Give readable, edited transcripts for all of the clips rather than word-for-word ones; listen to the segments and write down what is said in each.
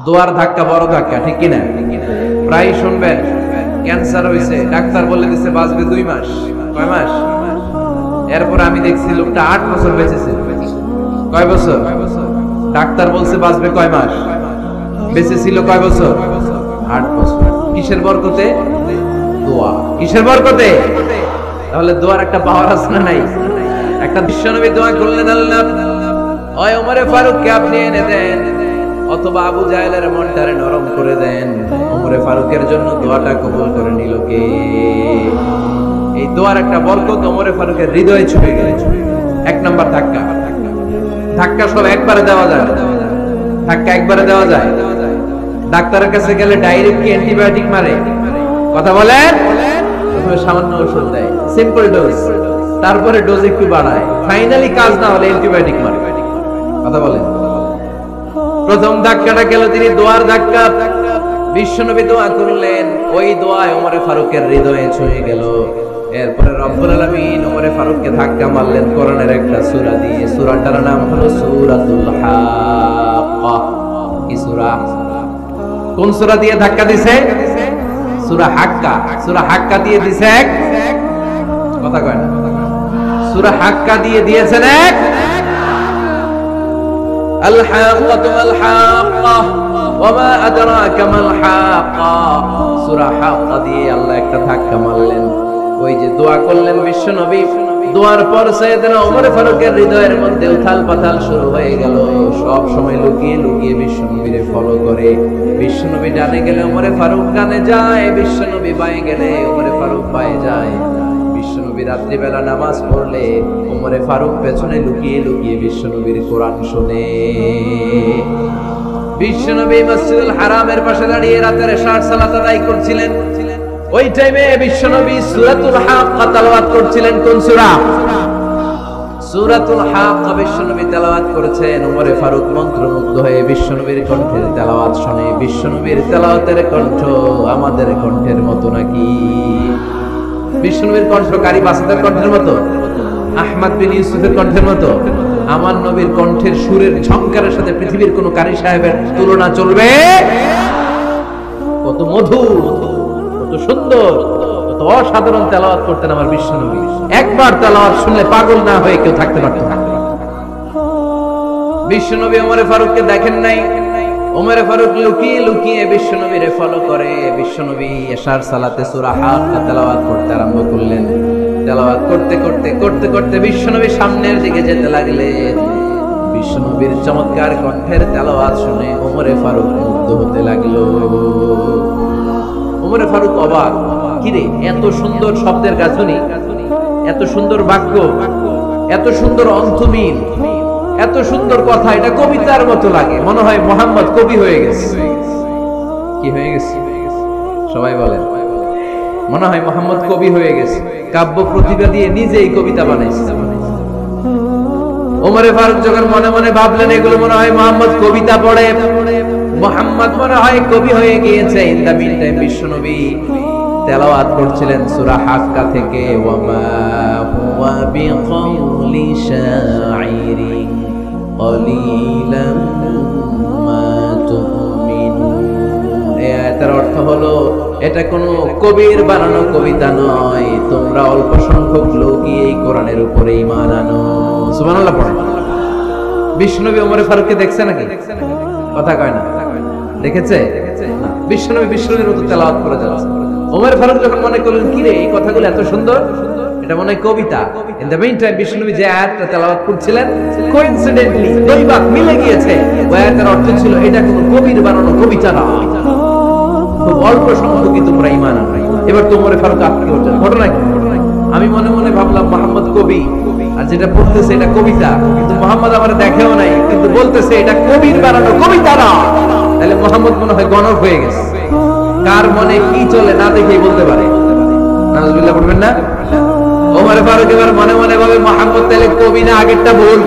দোয়ার ধাক্কা বড় ধাক্কা, ঠিক কিনা? প্রায় শুনবেন ক্যান্সার হয়েছে, ডাক্তার বলে দিচ্ছে বাঁচবে 2 মাস। কয় মাস? এরপর আমি দেখছি লোকটা 8 বছর বেঁচেছে। কয় বছর? ডাক্তার বলছে বাঁচবে কয় মাস, বেঁচে ছিল কয় বছর? 8 বছর। কিসের বরকতে? দোয়া। কিসের বরকতে? তাহলে দোয়ার একটা পাওয়ার আছে না নাই? একটা বিশ্বনবী দোয়া করলেন, আল্লাহ ওই ওমরে ফারুককে আপনি এনে দেন, অথবা আবু জাহেলের মনটারে নরম করে দেন। ওমরে ফারুকের জন্য দোয়াটা কবুল করে নিল কে? এই দোয়ার একটা বরকত ওমরে ফারুকের হৃদয়ে ছুঁয়ে গেল। 1 নাম্বার ধাক্কা। ধাক্কা সব একবারে দেওয়া যায়? ধাক্কা একবারে দেওয়া যায়? ডাক্তারের কাছে গেলে ডাইরেক্ট কি অ্যান্টিবায়োটিক মারে? কথা বলেন। প্রথমে সামান্য ওষুধ দেয়, সিম্পল ডোজ, তারপরে ডোজ একটু বাড়ায়, ফাইনালি কাজ না হলে অ্যান্টিবায়োটিক মারে। কথা বলেন। প্রথম ধাক্কাটা গেল তিনি দোয়ার ধাক্কা। বিশ্বনবী দোয়া করলেন, ওই দোয়ায় ওমরে ফারুকের হৃদয়ে ছুঁয়ে গেল। এরপরে রব্বুল আলামিন ওমরে ফারুককে ধাক্কা মারলেন কোরআনের একটা সূরা দিয়ে। সূরাটার নাম হলো সূরাতুল হাক্কা। কি সূরা? কোন সূরা দিয়ে ধাক্কা দিছে? সূরা হাক্কা। সূরা হাক্কা দিয়ে দিছে এক, কথা কয় না। সূরা হাক্কা দিয়ে দিয়েছেন এক। আল হাক্কাতু আল হাক্কা ওয়া মা আদরাকা মাল হাক্কা। সূরা হাক্কা দিয়ে আল্লাহ একটা ধাক্কা মারলেন। ওই যে দোয়া করলেন বিশ্বনবী, দোয়ার পর সাইয়েদনা ওমর ফারুকের হৃদয়ের মধ্যে উথাল পাথাল শুরু হয়ে গেল। সব সময় লুকিয়ে লুকিয়ে বিশ্বনবীরে ফলো করে। বিশ্বনবী ডানে গেলে ওমরে ফারুক ডানে যায়, বিশ্বনবী বাঁয়ে গেলে ওমরে ফারুক বাঁয়ে যায়। বিশ্বনবী রাত্রিবেলা নামাজ পড়লে ওমরে ফারুক পেছনে লুকিয়ে লুকিয়ে বিশ্বনবীর কোরআন শুনে। বিশ্বনবী মসজিদুল হারামের পাশে দাঁড়িয়ে রাতের এশার সালাত আদায় করছিলেন। ওই টাইমে বিশ্বনবী সূরাতুল হাক্কা তেলাওয়াত করছিলেন। কোন সূরা? সূরাতুল হাক্কা বিশ্বনবী তেলাওয়াত করেছেন। ওমরে ফারুক মন্ত্রমুগ্ধ হয়ে বিশ্বনবীর কণ্ঠের তেলাওয়াত শুনে। বিশ্বনবীর তেলাওয়াতের কণ্ঠ আমাদের কণ্ঠের মতো নাকি? বিশ্বনবীর কণ্ঠ কারি বাসাতের কণ্ঠের মতো? আহমদ বিন ইউসুফের কণ্ঠের মতো? আমার নবীর কণ্ঠের সুরের ঝংকারের সাথে পৃথিবীর কোন কারি সাহেবের তুলনা চলবে? কত মধুর, কত সুন্দর, কত অসাধারণ তেলাওয়াত করতেন আমার বিশ্বনবী। একবার তেলাওয়াত শুনলে পাগল না হয়ে কেউ থাকতে পারত না। বিশ্বনবী ওমরে ফারুককে দেখেন নাই। ওমরে ফারুক লুকিয়ে লুকিয়ে বিশ্বনবীরে ফলো করে। বিশ্বনবী এশার সালাতে সূরা হাক্কা তেলাওয়াত করতে আরম্ভ করলেন। তেলাওয়াত করতে করতে করতে করতে বিশ্বনবী সামনের দিকে যেতে লাগলেন। বিশ্বনবীর চমৎকার কণ্ঠের তেলাওয়াত শুনে ওমরে ফারুক মুগ্ধ হতে লাগলো। ওমরে ফারুক অবাক, কিরে এত সুন্দর শব্দের গাঁথনি, এত সুন্দর বাক্য, এত সুন্দর অন্তমিল, এত সুন্দর কথা, এটা কবিতার মতো লাগে। মনে হয় মুহাম্মদ কবি হয়ে গেছে। কি হয়ে গেছে? সবাই বলেন। মনে হয় মুহাম্মদ কবি হয়ে গেছে, কাব্য প্রতিভা দিয়ে নিজেই কবিতা বানাইছে। ওমরে ফারুক যখন মনে মনে ভাবলেন এগুলো মনে হয় মুহাম্মদ কবিতা পড়ে, মুহাম্মদ মনে হয় কবি হয়ে গিয়েছে। ইন দা মিন টাইম বিশ্বনবী তেলাওয়াত করছিলেন সূরা হাক্কা থেকে। ওয়া মা হুয়া বিকাউলি শাইরিন ক্বালিলাম মা তুমিনুন। এই আয়াতের অর্থ হলো এটা কোনো কবির বানানো কবিতা নয়, তোমরা অল্প সংখ্যক লোকই এই কোরআনের উপরে ঈমান আনো। সুবহানাল্লাহ পড়েন। বিশ্বনবী ওমরে ফারুককে দেখছে নাকি? কথা কয় না। দেখেছে? বিশ্বনবীর মতো তেলাওয়াত করে যাচ্ছে। ওমর ফারুক যখন মনে করলেন কি রে এই কথাগুলো এত সুন্দর, এটা মনে হয় কবিতা। ইন দ্য মিন টাইম বিশ্বনবী যে আয়াতটা তেলাওয়াত করছিলেন, কোইন্সিডেন্টলি দৈবাত মিলে গিয়েছে। ওই আয়াতের অর্থ ছিল এটা কোনো কবির বানানো কবিতা না, খুব অল্প সংখ্যকই তোমরা ঈমান আনো। এবার তো ওমর ফারুক আপনি হচ্ছেন। ঘটনা কি? আমি মনে মনে ভাবলাম মুহাম্মদ কবি, আর যেটা পড়তেছে এটা কবিতা, কিন্তু মুহাম্মদ আমার দেখেও নাই, কিন্তু বলতেছে এটা কবির বানানো কবিতা না। তাহলে মুহাম্মদ মনে হয় গণক হয়ে গেছে। কার মনে কি চলে না দেখেই বলতে পারে। নাউজুবিল্লাহ পড়বেন না? ওমর ফারুক এবার মনে মনে ভাবে মুহাম্মদ তাহলে কবি না, আগেরটা ভুল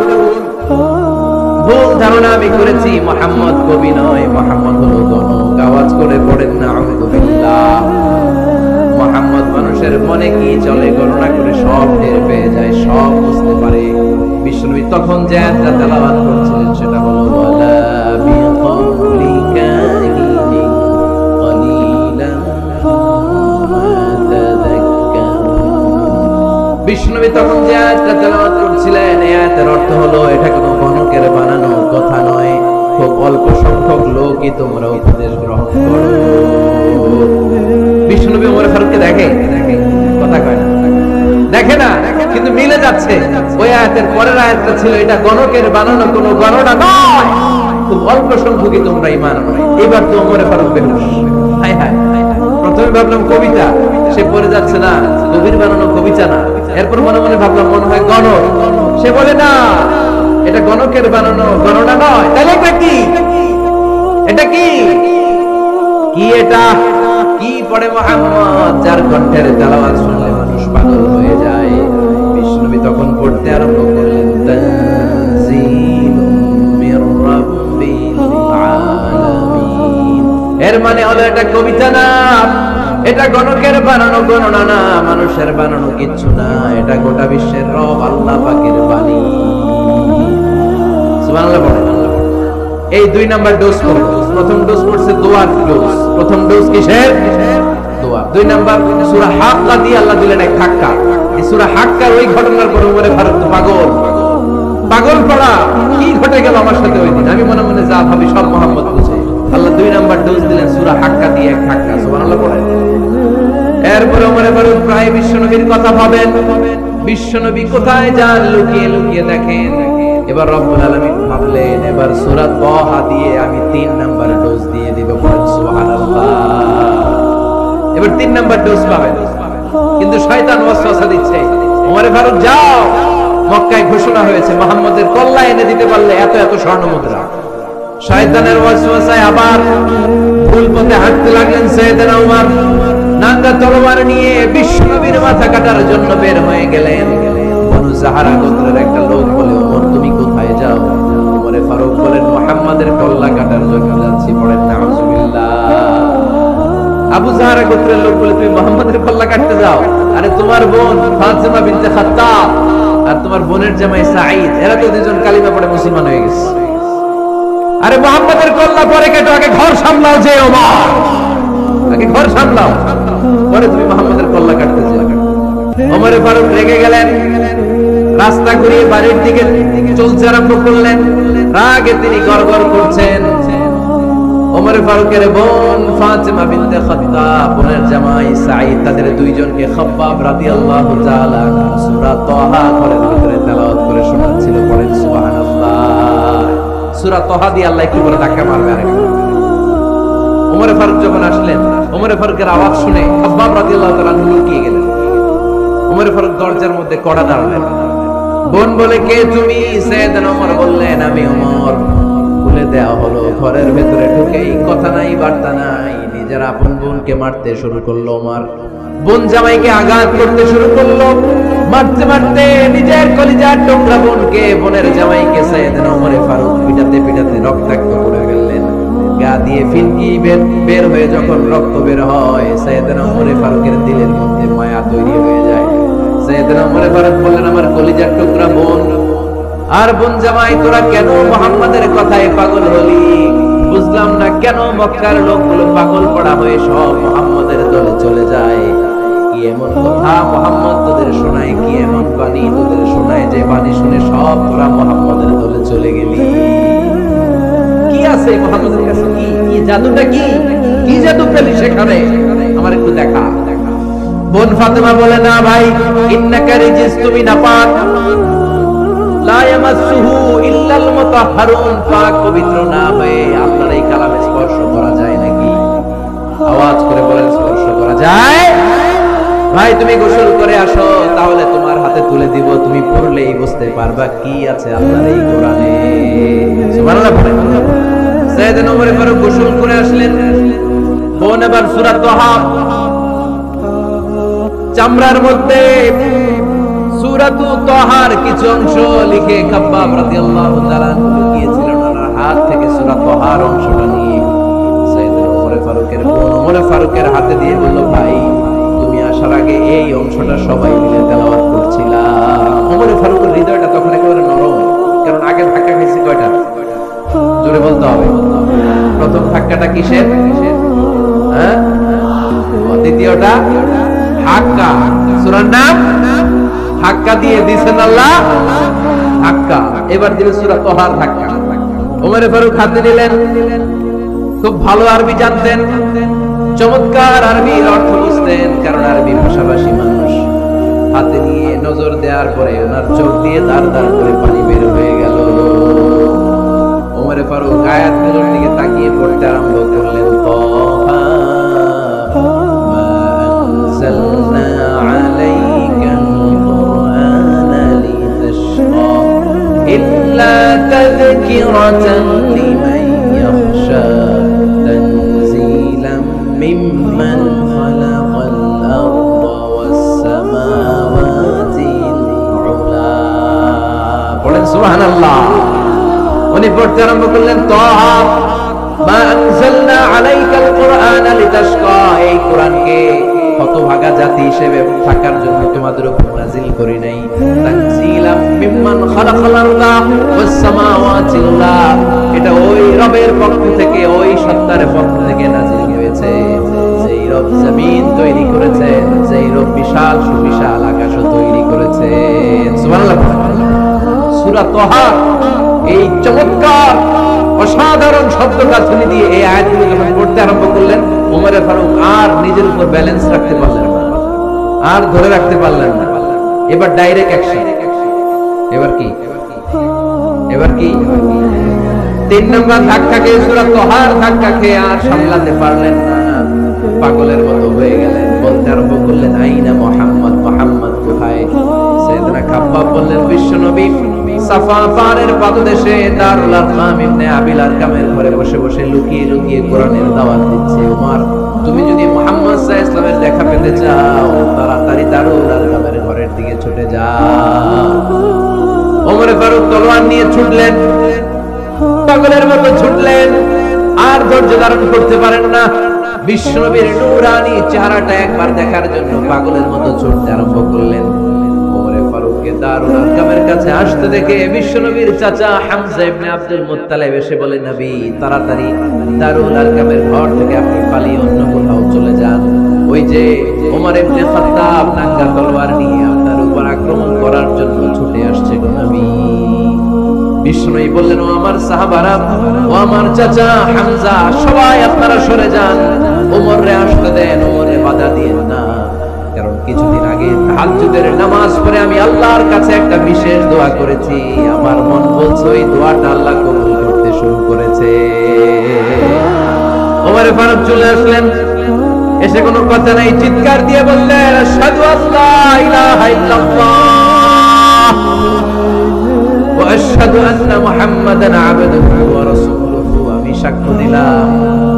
ধারণা আমি করেছি। মুহাম্মদ কবি নয়, মুহাম্মদ হলো গণক। আওয়াজ করে পড়েন না আউযু বিল্লাহ। মুহাম্মদ মানুষের মনে কি চলে গণনা করে সব টের পেয়ে যায়, সব বুঝতে পারে। বিশ্বনবী তখন যে আয়াতটা তেলাওয়াত করছিলেন সেটা হলো ওয়ালা বিকাউলিকা বিশ্বনবী তখন যে আয়াতটা তেলাওয়াত করছিলেন, এই আয়াতের অর্থ হলো এটা কোনো গণকের বানানো কথা নয়, খুব অল্প সংখ্যক লোকই তোমরা উপদেশ গ্রহণ করো। বিশ্বনবী ওমর ফারুককে দেখে কথা কয় না, দেখে না, কিন্তু মিলে যাচ্ছে। ওই আয়াতের পরের আয়াতটা ছিল এটা গণকের বানানো কোনো গণনা নয়, খুব অল্প সংখ্যকই তোমরা ঈমান আনো। এবার তো ওমর ফারুক বেহুশ। হায় হায়, প্রথমে ভাবলাম কবিতা, সে পড়ে যাচ্ছে না কবির বানানো কবিতা না। এরপর মনে মনে ভাবলাম মনে হয় গণক, সে বলে না এটা গণকের বানানো গণনা নয়। তাহলে এটা কি? এটা কি? কি এটা? কি পড়ে মুহাম্মদ, যার কণ্ঠের তেলাওয়াত শুনলে মানুষ পাগল হয়ে যায়। বিষ্ণুবী তখন পড়তে আরম্ভ করলেন, তানজিলুম মির রাব্বিল আলামিন। এর মানে হলো এটা কবিতা না, এটা গণকের বানানো গণনা না, মানুষের বানানো কিচ্ছু না, এটা গোটা বিশ্বের রব আল্লাহ পাকের বাণী। সুবহানাল্লাহ বলেন। এই 2 নাম্বার ডোজ করব। প্রথম ডোজ করছে দোয়ার ডোজ। প্রথম ডোজ কিসের? দোয়া। 2 নাম্বার সূরা হাক্কা দিয়ে আল্লাহ দিলেন এক ধাক্কা। এই সূরা হাক্কার ওই ঘটনার পর ওমরে ফারুক তো পাগল পড়া। কি ঘটে গেল আমার সাথে ওই দিন? আমি মনে মনে যা ভাবি সব মুহাম্মদ বুঝে। আল্লাহ 2 নাম্বার ডোজ দিলেন সূরা হাক্কা দিয়ে এক ধাক্কা। সুবহানাল্লাহ বলেন। এরপর ওমরে ফারুক প্রায় বিশ্বনবীর কথা ভাবেন, বিশ্বনবী কোথায় যান লুকিয়ে লুকিয়ে দেখেন। এবার রব্বুল আলামিন ভাবলেন এবার সূরা তাহা দিয়ে আমি 3 নাম্বার ডোজ দিয়ে দিব। সুবহানাল্লাহ। এবার 3 নাম্বার ডোজ পাবেন, কিন্তু শয়তান ওয়াসওয়াসা দিচ্ছে, ওমরে ফারুক যাও, মক্কায় ঘোষণা হয়েছে মুহাম্মদের কল্লা এনে দিতে পারলে এত এত স্বর্ণ মুদ্রা। শয়তানের ওয়াসওয়াসায় আবার ভুল পথে হাঁটতে লাগলেন সাইয়েদনা ওমর। নাঙ্গা তরবার নিয়ে বিশ্বনবীর মাথা কাটার জন্য বের হয়ে গেলেন। বনু যাহারা গোত্রের একটা লোক বলে, ওমর তুমি কোথায় যাও? ওমরে ফারুক বলেন, মুহাম্মাদের কল্লা কাটার জন্য যাচ্ছি। পড়েন নাউজুবিল্লাহ। আবু যাহারা গোত্রের লোক বলে, তুমি মুহাম্মাদের কল্লা কাটতে যাও? আরে তোমার বোন ফাতিমা বিনতে খাত্তাব আর তোমার বোনের জামাই সাঈদ, এরা তো দুজন কালিমা পড়ে মুসলমান হয়ে গেছে। আরে মুহাম্মাদের কল্লা পরে কেটো, আগে ঘর সামলাও। যে ওমর, আগে ঘর সামলাও, পরে তুমি মুহাম্মাদের কল্লা কাটতে যাও। ওমর ফারুক রেগে গেলেন, রাস্তা ঘুরিয়ে বাড়ির দিকে চলতে আরম্ভ করলেন। রাগে তিনি গড়গড় করছেন। ওমর ফারুকের বোন ফাতিমা বিনতে খাত্তাব, বোনের জামাই সাঈদ, তাদের দুইজনকে খাব্বাব রাদিয়াল্লাহু তাআলা সূরা তাহা ঘরের ভিতরে তেলাওয়াত করে শোনাচ্ছিল। পড়েন সুবহানাল্লাহ। সূরা তাহা দিয়ে আল্লাহ একটু করে ধাক্কা মারবে আরেকটু। ওমর ফারুক যখন আসলেন, ওমর ফারুকের আওয়াজ শুনে খাব্বাব রাদিয়াল্লাহু তাআলা লুকিয়ে গেলেন। ওমর ফারুক দরজার মধ্যে কড়া দাঁড়ালেন। বোন বলে, কে তুমি? সাইয়েদনা ওমর বললেন, আমি ওমর। খুলে দেওয়া হলো। ঘরের ভেতরে ঢুকেই কথা নাই বার্তা নাই, নিজের আপন বোনকে মারতে শুরু করলো ওমর। বোন জামাইকে আঘাত করতে শুরু করলো। মারতে মারতে নিজের কলিজার টুকরা বোনকে, বোনের জামাইকে সাইয়েদনা ওমর ফারুক পিটাতে পিটাতে রক্তাক্ত করে ফেললেন। গা দিয়ে ফিনকি বের হয়ে যখন রক্ত বের হয়, সাইয়েদনা ওমর ফারুকের দিলের মধ্যে মায়া তৈরি হয়ে যায়। সাইয়েদনা ওমর ফারুক বললেন, আমার কলিজার টুকরা বোন আর বোন জামাই, তোরা কেন মুহাম্মাদের কথায় পাগল হলি? বুঝলাম না কেন মক্কার লোকগুলো পাগল পড়া হয়ে সব মুহাম্মাদের দলে চলে যায়। কি এমন কথা মুহাম্মদ তোদের শোনায়? কি এমন বাণী তোদের শোনায় যে বাণী শুনে সব তোরা মুহাম্মাদের দলে চলে গেলি? কি আছে মুহাম্মাদের কাছে? কি জাদুটা? কি জাদু পেলি সেখানে? আমার একটু দেখা। বোন ফাতেমা বলে, না ভাই, ইন্নাকা রিজিস, তুমি নাপাক, লা ইয়ামাসসুহু ইল্লাল মুতাহহারুন, পাক পবিত্র না হয়ে আপনার এই কালামে স্পর্শ করা যায় নাকি? আওয়াজ করে বলেন, স্পর্শ করা যায়? ভাই তুমি গোসল করে আসো, তাহলে তোমার হাতে তুলে দিব, তুমি পড়লেই বুঝতে পারবা কি আছে আপনার এই কোরআনে। সুবহানাল্লাহ বলেন। সাইয়েদনা ওমর ফারুক গোসল করে আসলেন। বোন এবার সূরা তাহা চামড়ার মধ্যে সূরাতু তাহার কিছু অংশ লিখে খাব্বাব রাদিয়াল্লাহু তাআলা লুকিয়েছিলেন। ওনার হাত থেকে সূরা তাহার অংশটা নিয়ে সাইয়েদনা ওমর ফারুকের বোন ওমর ফারুকের হাতে দিয়ে বলল, ভাই তুমি আসার আগে এই অংশটা সবাই মিলে তেলাওয়াত করছিলাম। ওমর ফারুকের হৃদয়টা তখন একেবারে নরম, কারণ আগে ধাক্কা খাইছে কয়টা? জোরে বলতে হবে। প্রথম ধাক্কাটা কিসের? দ্বিতীয়টা হাক্কা। সূরার নাম ধাক্কা দিয়ে দিয়েছেন আল্লাহ, ধাক্কা। এবার দিলেন সূরা তহার ধাক্কা। ওমর ফারুক হাতে নিলেন, খুব ভালো আরবি জানতেন, চমৎকার আরবির অর্থ বুঝতেন, কারণ আরবি ভাষাভাষী মানুষ। হাতে নিয়ে নজর দেওয়ার পরে ওনার চোখ দিয়ে দাঁড় দাঁড় করে পানি বের হয়ে গেল। ওমর ফারুক আয়াতগুলোর দিকে তাকিয়ে পড়তে আরম্ভ করলেন, তাহা মা আনজালনা আলাইকাল কুরআনা লিতাশকা ইল্লা তাযকিরাতান লিমান ইয়াখশা তানজিলাম মিম্মান খালাকাল আরদা ওয়াস সামাওয়াতিল উলা। পড়েন সুবহানাল্লাহ। উনি পড়তে আরম্ভ করলেন, তাহা মা আনজালনা আলাইকাল কুরআনা লিতাশকা, এই কোরআনকে হতভাগা জাতি হিসেবে থাকার জন্য তোমাদের উপর নাযিল করি নাই। তানজিলাম মিম্মান খালাকাল আরদা ওয়াস সামাওয়াতিল উলা, এটা ওই রবের পক্ষ থেকে, ওই সত্তার পক্ষ থেকে নাযিল হয়েছে, যেই রব জমিন তৈরি করেছেন, যেই রব বিশাল সুবিশাল আকাশও তৈরি করেছেন। সুবহানাল্লাহ। সূরা তাহা এই চমৎকার অসাধারণ শব্দটা শুনে দিয়ে এই আয়াতগুলো যখন পড়তে আরম্ভ করলেন, ওমর ফারুক আর নিজের উপর ব্যালেন্স রাখতে পারলেন না, আর ধরে রাখতে পারলেন না। এবার ডাইরেক্ট অ্যাকশন। এবার কি? এবার কি? 3 নম্বর ধাক্কা খেয়ে, সূরা তাহার ধাক্কা খেয়ে আর সামলাতে পারলেন না, পাগলের মতো হয়ে গেলেন। বলতে আরম্ভ করলেন, আইনা মুহাম্মদ, মুহাম্মদ কোথায়? সাইয়েদনা খাব্বাব বললেন, বিশ্বনবী সাফা পাহাড়ের পাদদেশে দারুল আরকাম ইবনে আবিল আরকামের ঘরে বসে বসে লুকিয়ে লুকিয়ে কোরআনের দাওয়াত দিচ্ছে। ওমর, তুমি যদি মুহাম্মদ সাল্লাল্লাহু আলাইহি ওয়াসাল্লামের দেখা পেতে চাও, তাড়াতাড়ি দারুল আরকামের ঘরের দিকে ছুটে যাও। ওমর ফারুক তলোয়ার নিয়ে ছুটলেন, পাগলের মতো ছুটলেন, আর ধৈর্য ধারণ করতে পারেন না। বিশ্বনবীর নূরানী চেহারাটা একবার দেখার জন্য পাগলের মতো ছুটতে আরম্ভ করলেন। ফারুককে দারুল আরকামের কাছে আসতে দেখে বিশ্বনবীর চাচা হামজা ইবনে আব্দুল মুত্তালিব এসে বলে, নবী, তাড়াতাড়ি দারুল আরকামের ঘর থেকে আপনি পালিয়ে অন্য কোথাও চলে যান। ওই যে ওমর ইবনে খাত্তাব নাঙ্গা তলোয়ার নিয়ে আপনার উপর আক্রমণ করার জন্য ছুটে আসছে গো নবী। বিশ্বনবী বললেন, ও আমার সাহাবারা, ও আমার চাচা হামজা, সবাই আপনারা সরে যান, ওমরে আসতে দেন, ওমরে বাধা দিয়েন না। কারণ কিছুদিন আগে তাহাজ্জুদের নামাজ পড়ে আমি আল্লাহর কাছে একটা বিশেষ দোয়া করেছি, আমার মন বলছে ওই দোয়াটা আল্লাহ কবুল করতে শুরু করেছে। ওমর ফারুক চলে আসলেন, এসে কোনো কথা নাই, চিৎকার দিয়ে বললেন, আশহাদু আল্লা ইলাহা ইল্লাল্লাহ ওয়া আশহাদু আন্না মুহাম্মাদান আবদুহু ওয়া রাসূলুহু, আমি সাক্ষ্য দিলাম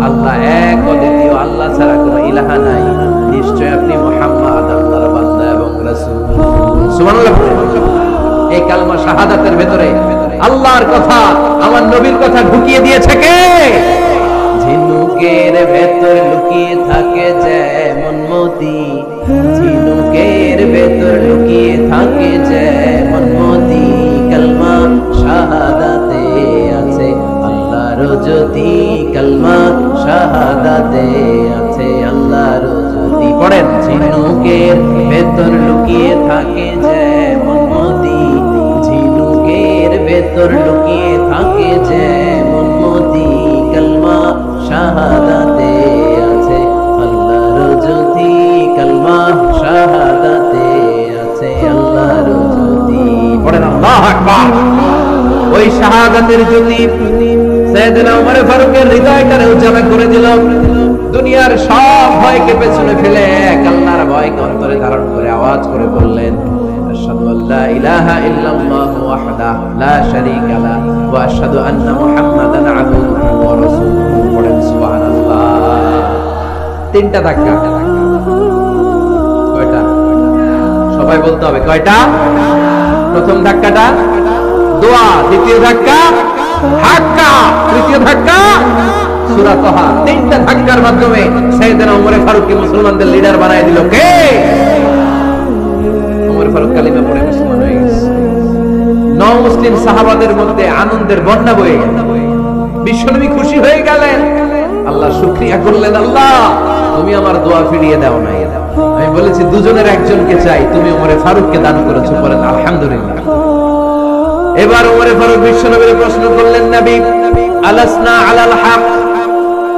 আল্লাহ এক, অদ্বিতীয়, আল্লাহ ছাড়া কোনো ইলাহা নাই, নিশ্চয় আপনি মুহাম্মদ আল্লাহর বান্দা এবং রাসূল। সুবহানাল্লাহ। এই কালমা শাহাদাতের ভেতরে আল্লাহর কথা, আমার নবীর কথা ঢুকিয়ে দিয়েছে কে? ঝিনুকের ভেতর লুকিয়ে থাকে যেমন মতি, ঝিনুকের ভেতর লুকিয়ে থাকে যেমন মতি, কালমা শাহাদাতে আছে আল্লাহর জ্যোতি, কালমা শাহাদাতে আছে আল্লাহর জ্যোতি। পড়েন, ঝিনুকের ভেতর লুকিয়ে থাকে যেমন মতি, ঝিনুকের ভেতর লুকিয়ে থাকে যেমন মতি, কালমা শাহাদাতে আছে আল্লাহর জ্যোতি, কালমা শাহাদাতে আছে আল্লাহর জ্যোতি। পড়েন আল্লাহু আকবার। ওই শাহাদাতের জ্যোতি সাইয়েদনা ওমর ফারুকের হৃদয়টারে উজালা করে দিল। দুনিয়ার সব ভয়কে পেছনে ফেলে এক আল্লাহর ভয়কে অন্তরে ধারণ করে আওয়াজ করে বললেন, আশহাদু আল্লা ইলাহা ইল্লাল্লাহু ওয়াহদাহু লা শারীকা লাহু ওয়া আশহাদু আন্না মুহাম্মাদান আবদুহু ওয়া রাসূলুহু। পড়েন সুবহানাল্লাহ। 3টা ধাক্কা। কয়টা? সবাই বলতে হবে কয়টা? প্রথম ধাক্কাটা দোয়া, দ্বিতীয় ধাক্কা ধাক্কা, তৃতীয় ধাক্কা সূরা তাহা। 3টা ধাক্কার মাধ্যমে সাইয়েদনা ওমর ফারুককে মুসলমানদের লিডার বানায় দিল কে? ওমর ফারুক কালিমা পড়ে মুসলমান হয়ে গেছে। নও মুসলিম সাহাবাদের মধ্যে আনন্দের বন্যা বয়ে গেল। বিশ্বনবী খুশি হয়ে গেলেন, আল্লাহ শুকরিয়া করলেন, আল্লাহ তুমি আমার দোয়া ফিরিয়ে দাও নাই, আমি বলেছি দুজনের একজনকে চাই, তুমি ওমরে ফারুককে দান করেছো, বলেন আলহামদুলিল্লাহ। এবার ওমরে ফারুক বিশ্বনবীর প্রশ্ন করলেন, নবী আলাসনা আলাল হক,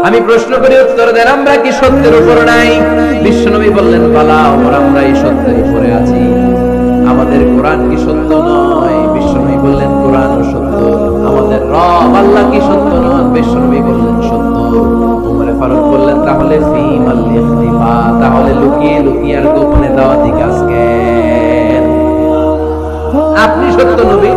আমি প্রশ্ন করি উত্তর দেন, আমরা কি সত্যের উপর নাই? বিশ্বনবী বললেন, বালা ওমর, আমরা এই সত্যের উপরে আছি, আমাদের কোরআন কি সত্য নয়? বিশ্বনবী বললেন, কোরআন সত্য। আমাদের রব আল্লাহ কি সত্য নয়? বিশ্বনবী বললেন, সত্য। ওমরে ফারুক বললেন, তাহলে ফিমাল ইখতিফা, তাহলে লুকিয়ে লুকিয়ে আর গোপনে দাওয়াতি কাজ কেন? আপনি সত্য নবী,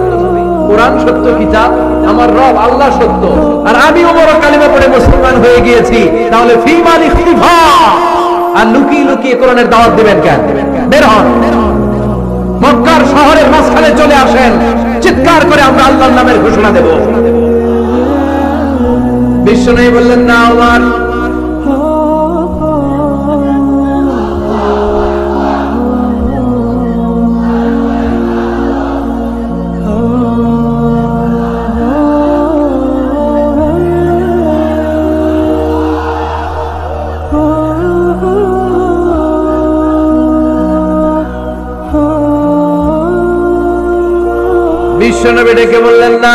কোরআন সত্য কিতাব, আমার রব আল্লাহ সত্য, আর আমি ওমর কালিমা পড়ে মুসলমান হয়ে গিয়েছি, তাহলে ফিমাল ইখতিফা, আর লুকিয়ে লুকিয়ে কোরআনের দাওয়াত দিবেন কেন? বের হন, মক্কার শহরের মাঝখানে চলে আসেন, চিৎকার করে আমরা আল্লাহর নামের ঘোষণা দেব। বিশ্বনবী বললেন, না ওমর, বিশ্বনবী ডেকে বললেন, না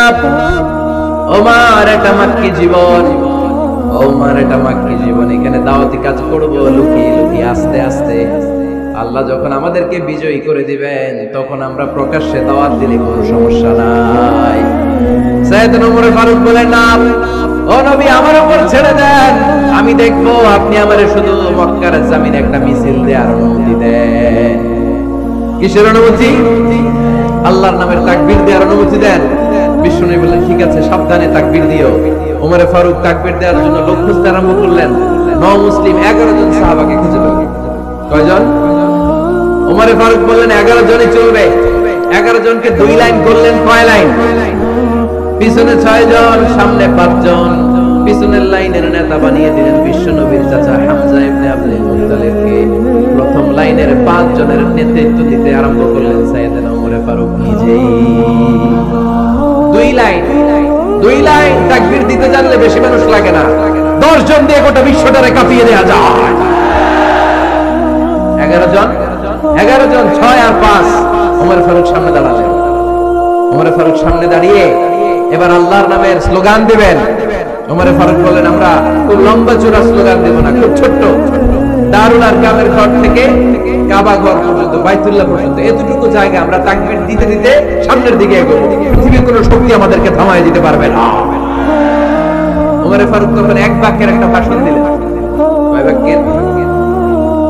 ওমর, এটা মাক্কি জীবন, ওমর এটা মাক্কি জীবন, এখানে দাওয়াতি কাজ করব লুকিয়ে লুকিয়ে আস্তে আস্তে। আল্লাহ যখন আমাদেরকে বিজয়ী করে দিবেন, তখন আমরা প্রকাশ্যে দাওয়াত দিলে কোনো সমস্যা নাই। সাইয়েদনা ওমর ফারুক বলেন, না ও নবী, আমার উপর ছেড়ে দেন, আমি দেখবো আপনি আমারে শুধু মক্কার জমিনে একটা মিছিল দেওয়ার অনুমতি দেন। কিসের অনুমতি? আল্লাহর নামের তাকবীর দেওয়ার অনুমতি দেন। বিশ্বনবী বললেন, ঠিক আছে, সাবধানে তাকবীর দিও। ওমরে ফারুক তাকবীর দেওয়ার জন্য লোক খুঁজতে আরম্ভ করলেন। মুসলিম 11 জন সাহাবাকে খুঁজে পেলেন। কয়জন? ওমরে ফারুক বললেন, 11 জনই চলবে। 11 জনকে 2 লাইন করলেন। কয় লাইন? পিছনে 6 জন, সামনে 5 জন। পিছনের লাইনের নেতা বানিয়ে দিলেন বিশ্বনবীর চাচা হামজা ইবনে আব্দুল মুত্তালিবকে। প্রথম লাইনের 5 জনের নেতৃত্ব দিতে আরম্ভ করলেন সাইয়েদনা ওমর ফারুক নিজেই। 2 লাইন তাকবীর দিতে জানলে বেশি মানুষ লাগে না, 10 জন দিয়ে গোটা বিশ্বটারে কাঁপিয়ে দেয়া যায়। 11 জন, 6 আর 5। ওমর ফারুক সামনে দাঁড়ালেন। ওমর ফারুক সামনে দাঁড়িয়ে এবার আল্লাহর নামের স্লোগান দিবেন। ওমর ফারুক বললেন, আমরা খুব লম্বা চূড়া স্লোগান দেব না, খুব ছোট্ট, দারুল আরকামের ঘর থেকে কাবা ঘর পর্যন্ত, বাইতুল্লাহ পর্যন্ত, এতটুকু জায়গা আমরা তাকবীর দিতে দিতে সামনের দিকে এগোবো। পৃথিবীর কোনো শক্তি আমাদেরকে থামায় দিতে পারবে না। ওমর ফারুক তখন এক বাক্যের একটা ভাষণ দিলেন। কয় বাক্যের?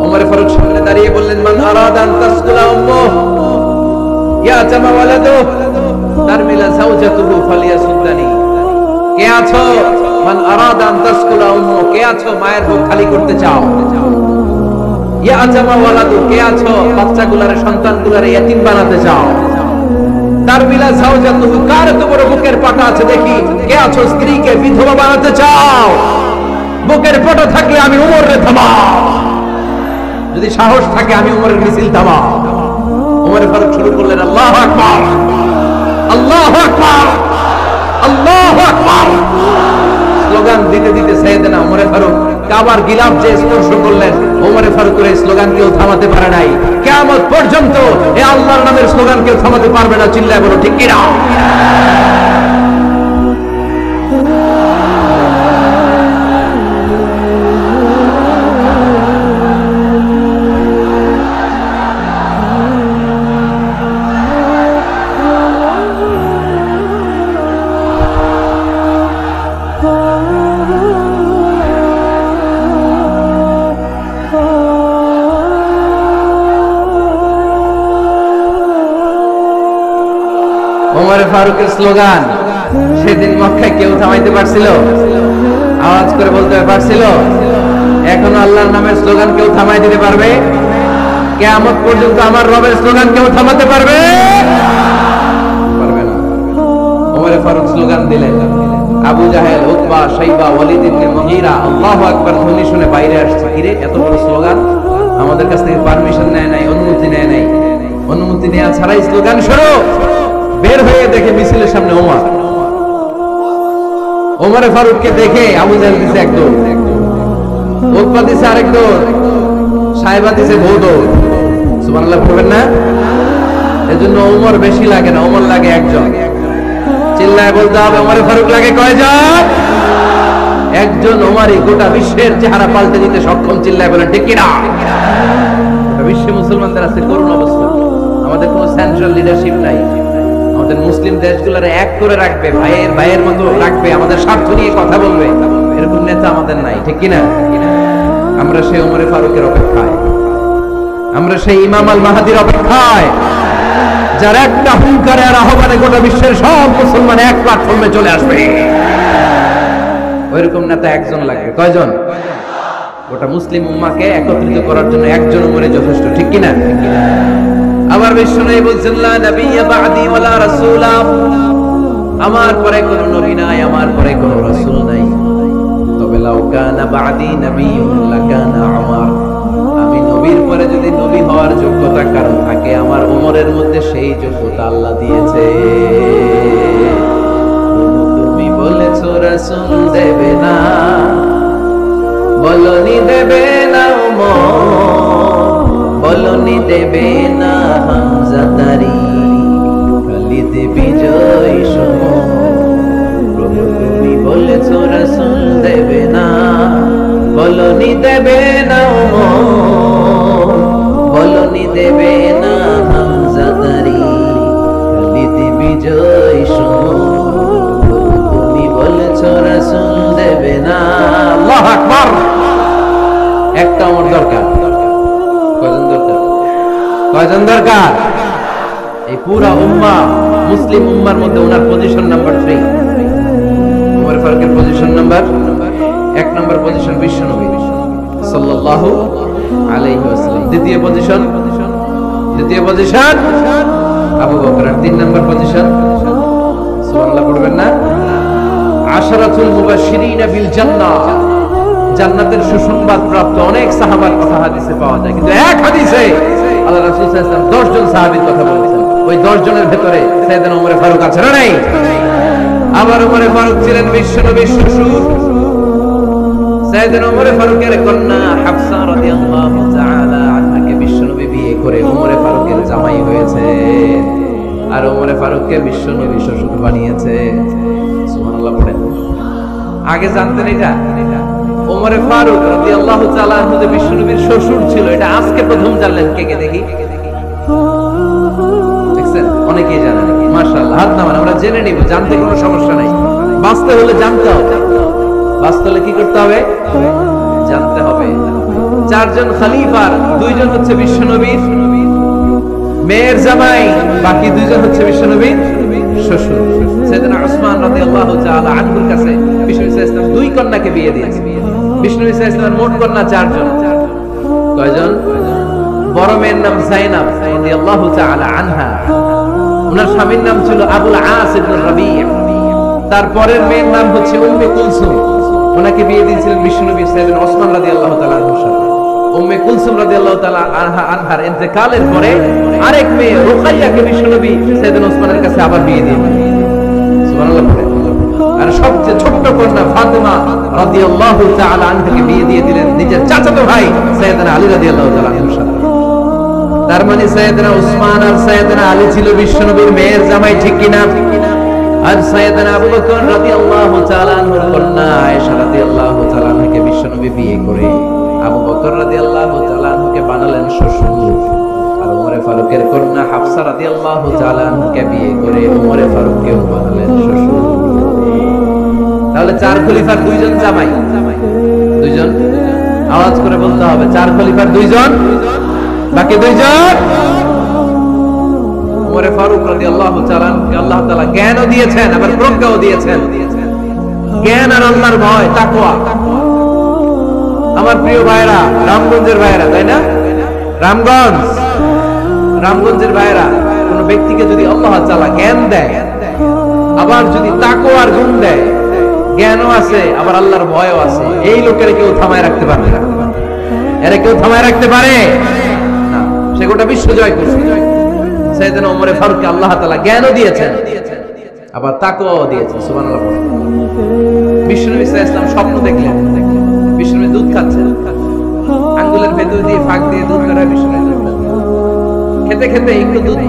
ওমর ফারুক সামনে দাঁড়িয়ে বললেন, মান আরাদা আন তাসকুলা উম্মুহু ইয়া জামা ওয়ালাদুহু তারমিলা যাওজাতুহু ফালিয়াসুদ্দানি। কে আছো? মান আরাদা আন তাসকুলা উম্মুহু, কে আছো মায়ের বুক খালি করতে চাও? ইয়া জামা ওয়ালাদু, কে আছো বাচ্চাগুলারে, সন্তানগুলারে ইতিম বানাতে চাও? তারমিলা যাওজাতুহু, কার এত বড় বুকের পাটা আছে দেখি, কে আছো স্ত্রীকে বিধবা বানাতে চাও? বুকের পাটা থাকলে আমি ওমরে থামাও, যদি সাহস থাকে আমি ওমরের মিছিল থামাও। ওমর ফারুক শুরু করলেন, আল্লাহু আকবার, আল্লাহু আকবার, আল্লাহু আকবার। স্লোগান দিতে দিতে সাইয়েদনা ওমর ফারুক কাবার গিলাফ যে স্পর্শ করলেন, ওমর ফারুকের এই স্লোগান কেউ থামাতে পারে নাই। কিয়ামত পর্যন্ত এই আল্লাহর নামের স্লোগান কেউ থামাতে পারবে না। চিল্লায় বলো ঠিক কিনা? ওমর ফারুকের স্লোগান সেদিন মক্কায় কেউ থামাইতে পারছিল? আওয়াজ করে বলতে পারছিল? এখন আল্লাহর নামের স্লোগান কেউ থামাই দিতে পারবে? কিয়ামত পর্যন্ত আমার রবের স্লোগান কেউ থামাতে পারবে? পারবে না। ওমর ফারুক স্লোগান দিলেন। আবু জাহেল, উতবা, শাইবা, ওয়ালিদ ইবনে মুগীরা আল্লাহু আকবার ধ্বনি শুনে বাইরে আসছে। কিরে, এত বড় স্লোগান, আমাদের কাছ থেকে পারমিশন নেয় নাই, অনুমতি নেয় নাই। অনুমতি নেওয়া ছাড়াই স্লোগান শুরু। বের হয়ে দেখে মিছিলের সামনে ওমর। ওমর ফারুককে দেখে আবু জাহেল দিছে এক দৌড়, উতবা দিছে আরেক দৌড়, সাহেবা দিছে বহুদৌড়, সুবহানাল্লাহ বলবেন না? এজন্য ওমর বেশি লাগে না, ওমর লাগে একজন। চিল্লায় বলতে হবে ওমরে ফারুক লাগে কয়জন? একজন। ওমরই গোটা বিশ্বের চেহারা পাল্টে দিতে সক্ষম। চিল্লায় বলেন ঠিক কিনা? গোটা বিশ্বে মুসলমানদের আছে করুণ অবস্থা। আমাদের কোনো সেন্ট্রাল লিডারশিপ নাই। আমাদের মুসলিম দেশগুলোর এক করে রাখবে, ভাইয়ের ভাইয়ের মতো রাখবে, আমাদের স্বার্থ নিয়ে কথা বলবে, এরকম নেতা আমাদের নাই। ঠিক কিনা? আমরা সেই ওমরে ফারুকের অপেক্ষায়, আমরা সেই ইমাম আল মাহাদির অপেক্ষায়, যার একটা হুঙ্কারে আর আহ্বানে গোটা বিশ্বের সব মুসলমান এক প্ল্যাটফর্মে চলে আসবে। ওইরকম নেতা একজন লাগবে। কয়জন? গোটা মুসলিম উম্মাহকে একত্রিত করার জন্য একজন ওমরে যথেষ্ট। ঠিক কিনা? আবার বিশ্বনবী বলছেন লা নাবিয়্যা বা'দি ওয়ালা রাসূলা, আমার পরে কোনো নবী নাই, আমার পরে কোনো রাসূল নাই। তবে লাউ কানা বা'দি নাবিয়্যুন লাকানা উমর, আমি নবীর পরে যদি নবী হওয়ার যোগ্যতা কারণ থাকে, আমার ওমরের মধ্যে সেই যোগ্যতা আল্লাহ দিয়েছে। তুমি বলেছো রাসূল দেবে না, বলনি দেবে না ওমর, বলনি দেবে না হামজা তারি, খালিদ বিজয় সমর। প্রভু তুমি বলেছো রাসূল দেবে না, বলনি দেবে না ওমর, বলনি দেবে না হামজা তারি, খালিদ বিজয় সমর। তুমি বলেছো রাসূল দেবে না। আল্লাহু আকবার। একটা ওমর দরকার। কয়জন দরকার? কয়জন দরকার? এই পুরা উম্মাহ, মুসলিম উম্মার মধ্যে ওনার পজিশন নাম্বার 3। ওমর ফারুকের পজিশন নাম্বার 1 নম্বর পজিশন বিশ্বনবী সাল্লাল্লাহু আলাইহি ওয়াসাল্লাম। দ্বিতীয় পজিশন আবু বকর। 3 নম্বর পজিশন সুবহানাল্লাহ পড়বেন না? আশরাতুল মুবাশশিরিনা বিল জান্নাহ, জান্নাতের সুসংবাদ প্রাপ্ত অনেক সাহাবার কথা হাদিসে পাওয়া যায়, কিন্তু এক হাদিসে আল্লাহ রাসূল সাল্লাল্লাহু আলাইহি ওয়াসাল্লাম 10 জন সাহাবীর কথা বলেছেন। ওই 10 জনের ভেতরে সাইয়েদনা ওমর ফারুক আছে না নাই? আবার ওমর ফারুক ছিলেন বিশ্বনবীর শ্বশুর। সাইয়েদনা ওমর ফারুকের কন্যা হাফসা রাদিয়াল্লাহু তাআলা আনহাকে বিশ্বনবী বিয়ে করে ওমর ফারুকের জামাই হয়েছে, আর ওমর ফারুককে বিশ্বনবী শ্বশুর বানিয়েছে। সুবহানাল্লাহ পড়েন। আগে জানতেন এটা? ওমর ফারুক রাদিয়াল্লাহু তাআলা আনহু যে বিশ্বনবীর শ্বশুর ছিল, এটা আজকে প্রথম জানলেন। কে কে দেখি? দেখছেন? অনেকেই জানেন। মাশাআল্লাহ, হাত নামান, আমরা জেনে নিব। জানতে কোনো সমস্যা নাই। বাঁচতে হলে জানতে হবে। বাঁচতে হলে কি করতে হবে? জানতে হবে। 4 জন খলিফার 2 জন হচ্ছে বিশ্বনবীর মেয়ের জামাই, বাকি 2 জন হচ্ছে বিশ্বনবীর শ্বশুর। সাইয়েদনা উসমান রাদিয়াল্লাহু তাআলা আনহুর কাছে বিশ্বনবী সাল্লাল্লাহু আলাইহি ওয়াসাল্লাম 2 কন্যাকে বিয়ে দিয়েছেন। বিশ্বনবী সাল্লাল্লাহু আলাইহি ওয়াসাল্লামের মোট কন্যা 4 জন। কয়জন? বড় মেয়ের নাম যায়েনব রাদিয়াল্লাহু তাআলা আনহা, ওনার স্বামীর নাম ছিল আবুল আস ইবনে রাবি'। তারপরের মেয়ের নাম হচ্ছে উম্মে কুলসুম, ওনাকে বিয়ে দিয়েছিলেন বিশ্বনবী সাইয়েদনা ওসমান রাদিয়াল্লাহু তাআলা আনহুর সাথে। উম্মে কুলসুম রাদিয়াল্লাহু তাআলা আনহার ইন্তেকালের পরে আরেক মেয়ে রুকাইয়াকে বিশ্বনবী সাইয়েদনা ওসমানের কাছে আবার বিয়ে দিয়েছেন। সুবহানাল্লাহ। আর সবচেয়ে ছোট্ট কন্যা ফাতেমা রাদিয়াল্লাহু তাআলা আনহাকে বিয়ে দিয়ে দিলেন নিজের চাচাতো ভাই সাইয়েদনা আলী রাদিয়াল্লাহু তাআলা আনহুর সাথে। তার মানে সাইয়েদনা ওসমান আর সাইয়েদনা আলী ছিল বিশ্বনবীর মেয়ের জামাই। ঠিক কিনা? আর সাইয়েদনা আবু বকর রাদিয়াল্লাহু তাআলা আনহুর কন্যা আয়েশা রাদিয়াল্লাহু তাআলা আনহাকে বিশ্বনবী বিয়ে করে আবু বকর রাদিয়াল্লাহু তাআলা আনহুকে বানালেন শ্বশুর। আর ওমর ফারুকের কন্যা হাফসা রাদিয়াল্লাহু তাআলা আনহাকে বিয়ে করে ওমর ফারুককেও বানালেন শ্বশুর। তাহলে 4 খলিফার 2 জন জামাই। 2 জন, আওয়াজ করে বলতে হবে। 4 খলিফার 2 জন, বাকি 2 জন। ওমর ফারুক রাদিয়াল্লাহু তাআলা আনহুকে আল্লাহ তাআলা জ্ঞানও দিয়েছেন, আবার প্রজ্ঞাও দিয়েছেন। জ্ঞান আর আল্লাহর ভয়, তাকওয়া। আমার প্রিয় ভাইরা, রামগঞ্জের ভাইরা, তাই না? রামগঞ্জের ভাইরা, কোন ব্যক্তিকে যদি আল্লাহ তাআলা জ্ঞান দেয়, আবার যদি তাকওয়ার গুণ দেয়, জ্ঞানও আছে আবার আল্লাহর ভয়ও আছে, এই লোকের কেউ থামায় রাখতে পারবে না। এরা কেউ থামায় রাখতে পারে না। সে গোটা বিশ্ব জয় করছে। সাইয়েদনা ওমর ফারুককে আল্লাহ তাআলা জ্ঞানও দিয়েছেন, আবার তাকওয়াও দিয়েছেন। সুবহানাল্লাহ। বিশ্বনবী সাল্লাল্লাহু আলাইহি ওয়াসাল্লাম স্বপ্ন দেখলেন, বিশ্বনবী দুধ খাচ্ছেন, আঙ্গুলের ভেতর দিয়ে ফাঁক দিয়ে দুধ বের হয়, বিশ্বনবী দুধ খান। খেতে খেতে একটু দুধ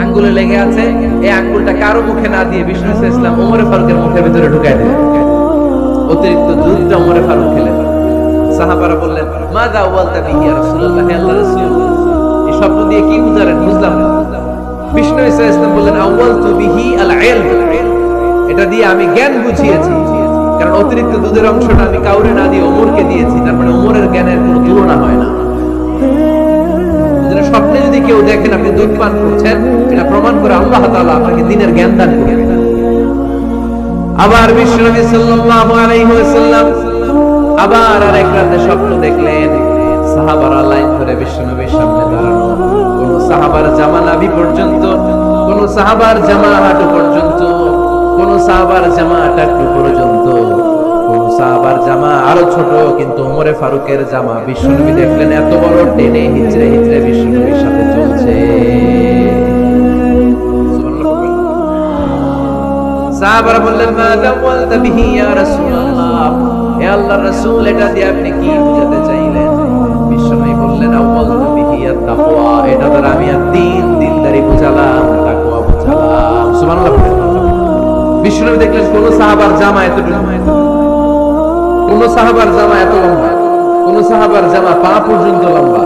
আঙ্গুলে লেগে আছে, এই আঙ্গুলটা কারো মুখে না দিয়ে বিষ্ণু ইসলাম ওমরে ফারুকের মুখের ভিতরে ঢুকাই দিলেন। অতিরিক্ত দুধটা ওমরে ফারুক খেলেন। সাহাবারা বললেন, মাযা ওয়ালতা বিহি ইয়া রাসূলুল্লাহ, হে আল্লাহর রাসূল, এই শব্দ দিয়ে কি বুঝালেন? বুঝলাম না। বিষ্ণু ইসলাম বললেন, আওয়ালতু বিহি আল ইলম, এটা দিয়ে আমি জ্ঞান বুঝিয়েছি। কারণ অতিরিক্ত দুধের অংশটা আমি কাউরে না দিয়ে ওমরকে দিয়েছি, তার মানে ওমরের জ্ঞানের কোনো তুলনা হয় না। স্বপ্নে যদি কেউ দেখেন আপনি দুধ পান করছেন, এটা প্রমাণ করে আল্লাহ তাআলা আপনাকে দ্বীনের জ্ঞান দান করবেন। আবার বিশ্বনবী সাল্লাল্লাহু আলাইহি ওয়াসাল্লাম আবার আরেক রাতে স্বপ্ন দেখলেন, সাহাবারা লাইন ধরে বিশ্বনবীর সামনে দাঁড়ানো, কোন সাহাবার জামা নাভি পর্যন্ত, কোন সাহাবার জামা হাঁটু পর্যন্ত, কোন সাহাবার জামা টাকটু পর্যন্ত, কোন সাহাবার জামা আরো ছোট, কিন্তু ওমরে ফারুকের জামা বিশ্বনবী দেখলেন এত বড়, টেনে হিচড়ে হিচড়ে বিশ্বনবীর সাথে চলছে। সাহাবারা বললেন, মাযা ওয়ালতা বিহি ইয়া রাসূলুল্লাহ, হে আল্লাহর রাসূল, এটা দিয়ে আপনি কি বুঝাতে চাইলেন? বিশ্বনবী বললেন, আওয়ালতু বিহি আত-তাকওয়া, এটা দ্বারা আমি দিনদারি বুঝালাম, তাকওয়া বুঝালাম। সুবহানাল্লাহ। বিশ্বনবী দেখলেন কোন সাহাবার জামা এত কোন সাহাবার জামা এত লম্বা, কোন সাহাবার জামা পা পর্যন্ত লম্বা,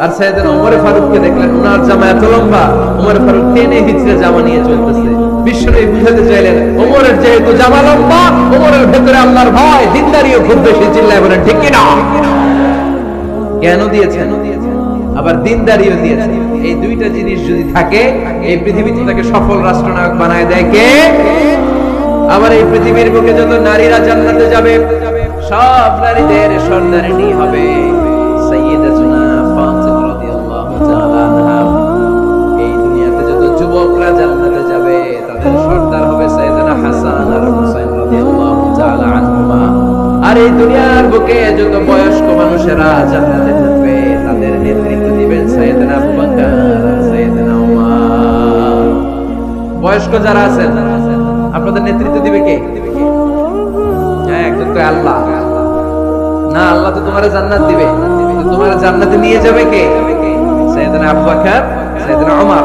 আর সাইয়েদনা ওমরে ফারুককে দেখলেন ওনার জামা এত লম্বা, ওমরে ফারুক টেনে হিচড়ে জামা নিয়ে চলতেছে। বিশ্বনবী বুঝাতে চাইলেন, ওমরের যেহেতু জামা লম্বা, ওমরের ভেতরে আল্লাহর ভয়, দিনদারিও খুব বেশি। চিল্লায় বলেন ঠিক কি না? জ্ঞানও দিয়েছেন, আবার দিনদারিও দিয়েছেন। এই দুইটা জিনিস যদি থাকে, এই পৃথিবীতে তাকে সফল রাষ্ট্রনায়ক বানায় দেয় কে? আবার এই পৃথিবীর বুকে যত নারীরা জান্নাতে যাবে, সব নারীদের সর্দারিনী হবে সাইয়্যিদাতুনা ফাতিমা রাদিয়াল্লাহু তাআলা আনহা। এই দুনিয়াতে যত যুবকরা জান্নাতে যাবে, তাদের সর্দার হবে সাইয়্যিদানা হাসান আর হুসাইন রাদিয়াল্লাহু তাআলা আনহুমা। আর এই দুনিয়ার বুকে যত বয়স্ক মানুষেরা জান্নাতে ঢুকবে, তাদের নেতৃত্ব দিবেন সাইয়্যিদানা আবু বকর, সাইয়্যিদানা ওমর। বয়স্ক যারা আছেন, আপনাদের নেতৃত্ব দিবে কে? হ্যাঁ, একজন তো আল্লাহ না। আল্লাহ তো তোমার জান্নাত দিবে, তোমার জান্নাতে নিয়ে যাবে কে? সাইয়েদনা আবু বকর, সাইয়েদনা ওমর।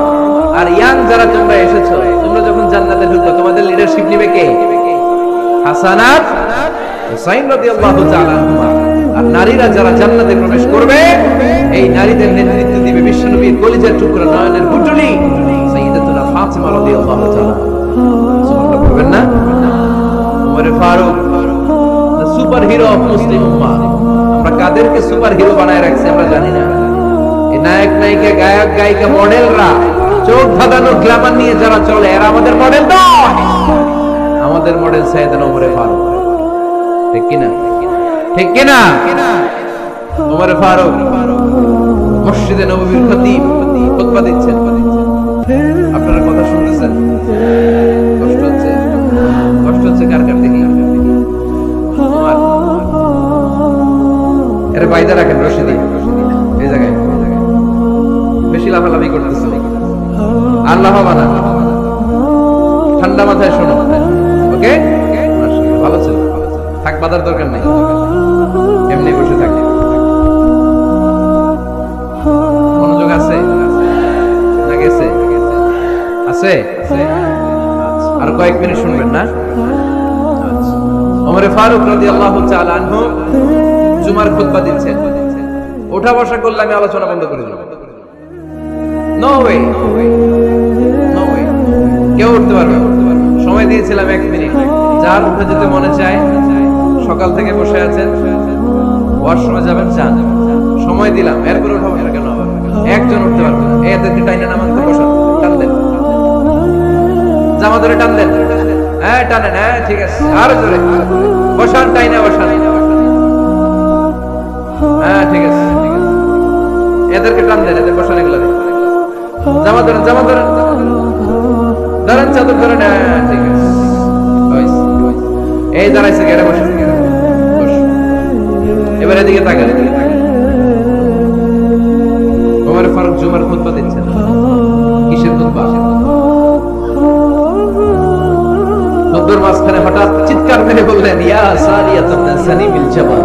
আর ইয়াং যারা তোমরা এসেছো, তোমরা যখন জান্নাতে ঢুকবে, তোমাদের লিডারশিপ নিবে কে? হাসান আর হুসাইন রাদিয়াল্লাহু তাআলা আনহুমা। আর নারীরা যারা জান্নাতে প্রবেশ করবে, এই নারীদের নেতৃত্ব দিবে বিশ্বনবীর কলিজার টুকরা, নয়নের পুতুলি সাইয়্যিদাতুনা ফাতিমা রাদিয়াল্লাহু তাআলা। সুবহানাল্লাহ বলবেন না? ওমরে Farooq, the super hero of Muslim উম্মাহ। আমরা কাদেরকে সুপার হিরো বানায় রাখছি আমরা জানি না। এই নায়ক নায়িকা, গায়ক গায়িকা, মডেলরা, চোখ ধাঁধানো গ্ল্যামার নিয়ে যারা চলে, এরা আমাদের মডেল নয়। আমাদের মডেল সাইয়েদনা ওমরে ফারুক। ঠিক কি না? ঠিক কি না? ওমরে ফারুক মসজিদে নববীর খতিব, খুতবা দিচ্ছেন। আপনারা কথা শুনতেছেন? কষ্ট হচ্ছে? কষ্ট হচ্ছে কার কার দেখি? তোমার এর বাইদা রাখেন, রশিদি এই জায়গায় বেশি লাফালাফি করতেছে। আল্লাহ বানা, ঠান্ডা মাথায় শোনো। ওকে, ভালো ছিল, থাক, বাধার দরকার নেই, এমনি বসে থাকে। মনোযোগ আছে না? গেছে? আছে? আর কয়েক মিনিট শুনবেন না? ওমরে ফারুক রাদিয়াল্লাহু তাআলা আনহু জুমার খুতবা দিচ্ছেন। ওঠা বসা করলে আমি আলোচনা বন্ধ করে দেব। নো ওয়ে, নো ওয়ে, কেউ উঠতে পারবে না। সময় দিয়েছিলাম 1 মিনিট। যার উঠে যেতে মনে চায়, সকাল থেকে বসে আছেন, ওয়াশরুমে যাবেন, যান, সময় দিলাম, এরপরে উঠা বসা কেন হবে? একজন উঠতে পারবে না। এদেরকে টাইনা নামাতে বসান, টান দেন, জামা ধরে টান দেন। হ্যাঁ, টানেন। হ্যাঁ, ঠিক আছে, আরো জোরে বসান, টাইনা বসান। হ্যাঁ, ঠিক আছে, এদেরকে টান দেন, এদের বসান, এগুলো জামা ধরেন, জামা ধরেন, ধরেন, চাদর ধরেন। হ্যাঁ, ঠিক আছে, এই দাঁড়াইছে, গেড়ে বসে, এবার এদিকে তাকান। ওমর ফারুক জুমার খুতবা দিচ্ছেন। কিসের খুতবা? খুতবার মাঝখানে হঠাৎ চিৎকার মেরে বললেন, ইয়া সারিয়াত ইবনে সানি বিল জাবাল,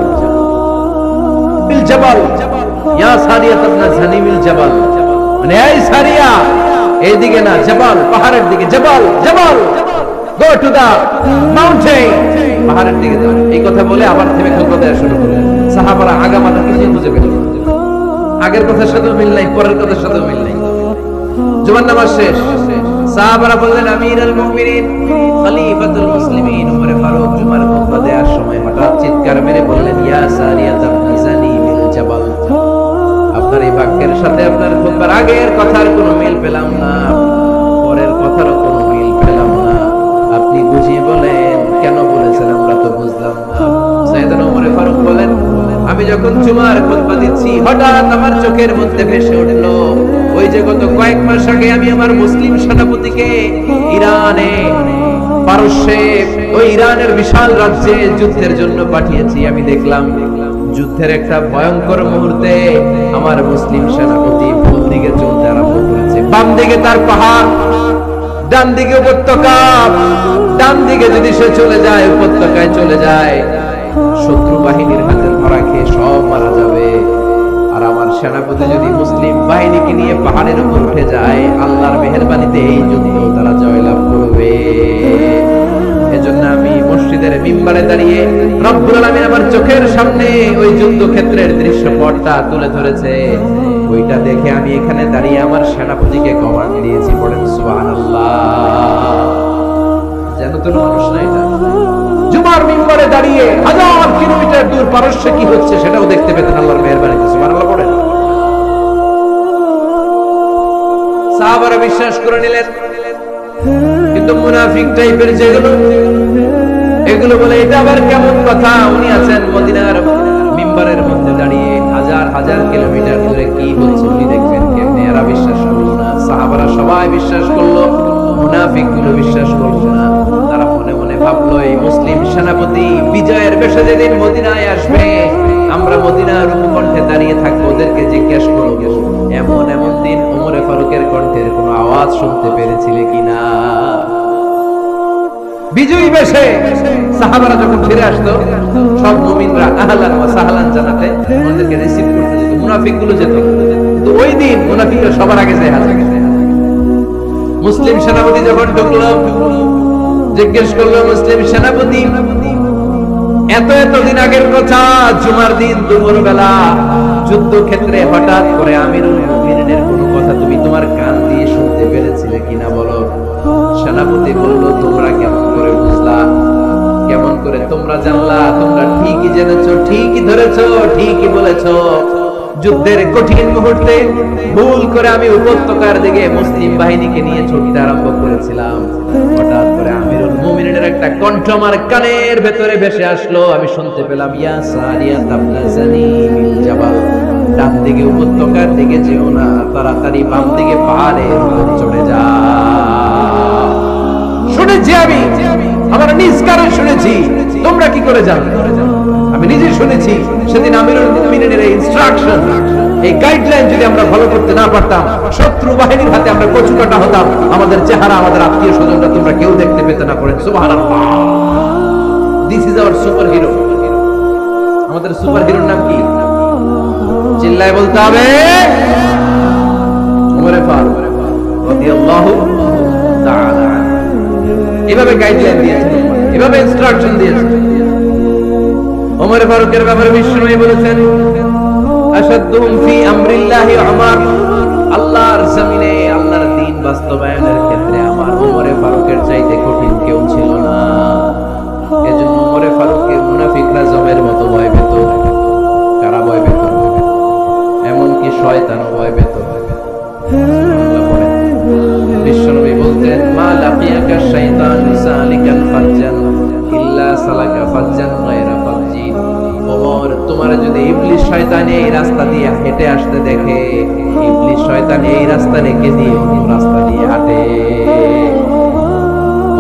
বিল জাবাল, ইয়া সারিয়া তাবনা জানিমিল জাবাল, মানে এই সারিয়া এইদিকে না, জাবাল পাহাড়ের দিকে, জাবাল জাবাল গো টু দা মাউন্টেন, পাহাড়ের দিকে যাও। এই কথা বলে আবার থেমে খেলতে দেওয়া শুরু করলেন। সাহাবারা আগামাথা কিছুই খুঁজে পেল না, আগের কথার সাথেও মিল নাই, পরের কথার সাথেও মিল নাই। জুমার নামাজ শেষ, সাহাবারা বললেন আমিরুল মুমিনিন খলিফাতুল মুসলিমিন ওমর ফারুক জুমার খুতবা দেওয়ার সময় হঠাৎ চিৎকার মেরে বললেন ইয়া সারিয়া তাবনা জানিমিল জাবাল, আপনার এই বাক্যের সাথে আপনার খুতবার আগের কথার কোনো মিল পেলাম না, পরের কথারও কোনো মিল পেলাম না, আপনি বুঝিয়ে বলেন কেন বলেছেন, আমরা তো বুঝলাম না। সাইয়েদনা ওমর ফারুক বলেন আমি যখন জুমার খুতবা দিচ্ছি হঠাৎ আমার চোখের মধ্যে ভেসে উঠলো ওই যে গত কয়েক মাস আগে আমি আমার মুসলিম সেনাপতিকে ইরানে পারস্যে ওই ইরানের বিশাল রাজ্যে যুদ্ধের জন্য পাঠিয়েছি। আমি দেখলাম যুদ্ধের একটা ভয়ঙ্কর মুহূর্তে আমার মুসলিম সেনাপতি ভুল দিকে চলতে আরম্ভ করেছে। বাম দিকে তার পাহাড়, ডান দিকে উপত্যকা, ডান দিকে যদি সে চলে যায়, উপত্যকায় চলে যায়, শত্রু বাহিনীর হাতে ধরা খেয়ে সব মারা যাবে। আর আমার সেনাপতি যদি মুসলিম বাহিনীকে নিয়ে পাহাড়ের উপর উঠে যায়, আল্লাহর মেহেরবানিতে এই যুদ্ধ তারা জয়লাভ করবে। এজন্য আমি মসজিদের মিম্বারে দাঁড়িয়ে রব্বুল আলামিন আমার চোখের সামনে ওই যুদ্ধক্ষেত্রের দৃশ্যপটটা তুলে ধরেছে, ওইটা দেখে আমি এখানে দাঁড়িয়ে আমার সেনাপতিকে কমান্ড দিয়েছি। পড়েন সুবহানাল্লাহ। যেন তো মানুষ না, এটা জুমার মিম্বারে দাঁড়িয়ে হাজার কিলোমিটার দূর পারস্যে কি হচ্ছে সেটাও দেখতে পেতেন আল্লাহর মেহেরবানিতে। সুবহানাল্লাহ পড়েন। সাহাবারা বিশ্বাস করে নিলেন, কিন্তু মুনাফিক টাইপের যেগুলো, এগুলো বলে এটা আবার কেমন কথা, উনি আছেন মদিনার মিম্বারের মধ্যে দাঁড়িয়ে হাজার হাজার কিলোমিটার দূরে কি হচ্ছে উনি দেখবেন কেমনে। এরা বিশ্বাস করলো না, সাহাবারা সবাই বিশ্বাস করলো, মুনাফিক গুলো বিশ্বাস করলো না। তারা মনে মনে ভাবলো এই মুসলিম সেনাপতি বিজয়ের বেশে যেদিন মদিনায় আসবে, আমরা মদিনার উপকণ্ঠে দাঁড়িয়ে থাকবো, ওদেরকে জিজ্ঞেস করবো এমন এমন দিন ওমরে ফারুকের কণ্ঠের কোনো আওয়াজ শুনতে পেরেছিলে কিনা। বিজয়ী বেশে সাহাবারা যখন ফিরে আসতো, সব মুমিনরা আহলান ওয়া সাহলান জানাতে ওদেরকে রিসিভ করতে যেত, মুনাফিকগুলো যেত। কিন্তু ওই দিন মুনাফিকরা সবার আগে যায় হাজির। মুসলিম সেনাপতি যখন ঢুকলো, জিজ্ঞেস করলো মুসলিম সেনাপতি এত এতদিন আগের কথা, জুমার দিন দুপুর বেলা যুদ্ধক্ষেত্রে হঠাৎ করে আমিরুল মুমিনিনের কোন কথা তুমি তোমার কান দিয়ে শুনতে পেরেছিলে কিনা বলো। সেনাপতি বলল তোমরা কেমন করে বুঝলা, কেমন করে তোমরা জানলা, তোমরা ঠিকই জেনেছো, ঠিকই ধরেছো, ঠিকই বলেছো। যুদ্ধের কঠিন মুহূর্তে ভুল করে আমি উপত্যকার দিকে মুসলিম বাহিনীকে নিয়ে ছুটতে আরম্ভ করেছিলাম, হঠাৎ করে আমিরুল মুমিনিনের একটা কণ্ঠ আমার কানের ভেতরে ভেসে আসলো। আমি শুনতে পেলাম ইয়া সারিয়া তাবনা জানিমিল জাবাল, ডান দিকে উপত্যকার দিকে যেও না, তাড়াতাড়ি বাম দিকে পাহাড়ের উপর চড়ে যাও। শুনেছি আমি, আমার নিজ কানে শুনেছি, তোমরা কি করে জানো? আমি নিজে শুনেছি। সেদিন আমিরুল মুমিনিনের এই ইনস্ট্রাকশন, এই গাইডলাইন যদি আমরা ফলো করতে না পারতাম, শত্রু বাহিনীর হাতে আমরা কচুকাটা হতাম, আমাদের চেহারা, আমাদের আত্মীয় স্বজনরা তোমরা কেউ দেখতে পেতে না। পড়েন সুবহানাল্লাহ। This is our super hero. আমাদের সুপার হিরোর নাম কি? চিল্লায় বলতে হবে ওমরে ফারুক রাদিয়াল্লাহু তাআলা। এভাবে গাইডলাইন দিয়েছেন, এভাবে ইনস্ট্রাকশন দিয়েছেন। ওমর ফারুকের ব্যাপারে বিশ্বনবী বলেছেন আশাদুহুম ফি আমরিল্লাহি উমর, আল্লাহর জমিনে আল্লাহর দ্বীন বাস্তবায়নের ক্ষেত্রে আমার ওমর ফারুকের চাইতে কঠিন কেউ ছিল না। এজন্য ওমর ফারুককে মুনাফিকরা জমের মতো ভয় পেত। কারা ভয় পেত? এমনকি শয়তানও ভয় পেত। বিশ্বনবী বলতেন মা লাকিয়াকা শাইতানু সালিকান ফাজ্জান ইল্লা সালাকা ফাজ্জান গায়রা ফাজ্জি। ওমর, তোমার যদি ইবলিস শয়তান এই রাস্তা দিয়ে হেঁটে আসতে দেখে, ইবলিস শয়তান এই রাস্তা রেখে দিয়ে অন্য রাস্তা দিয়ে হাঁটে।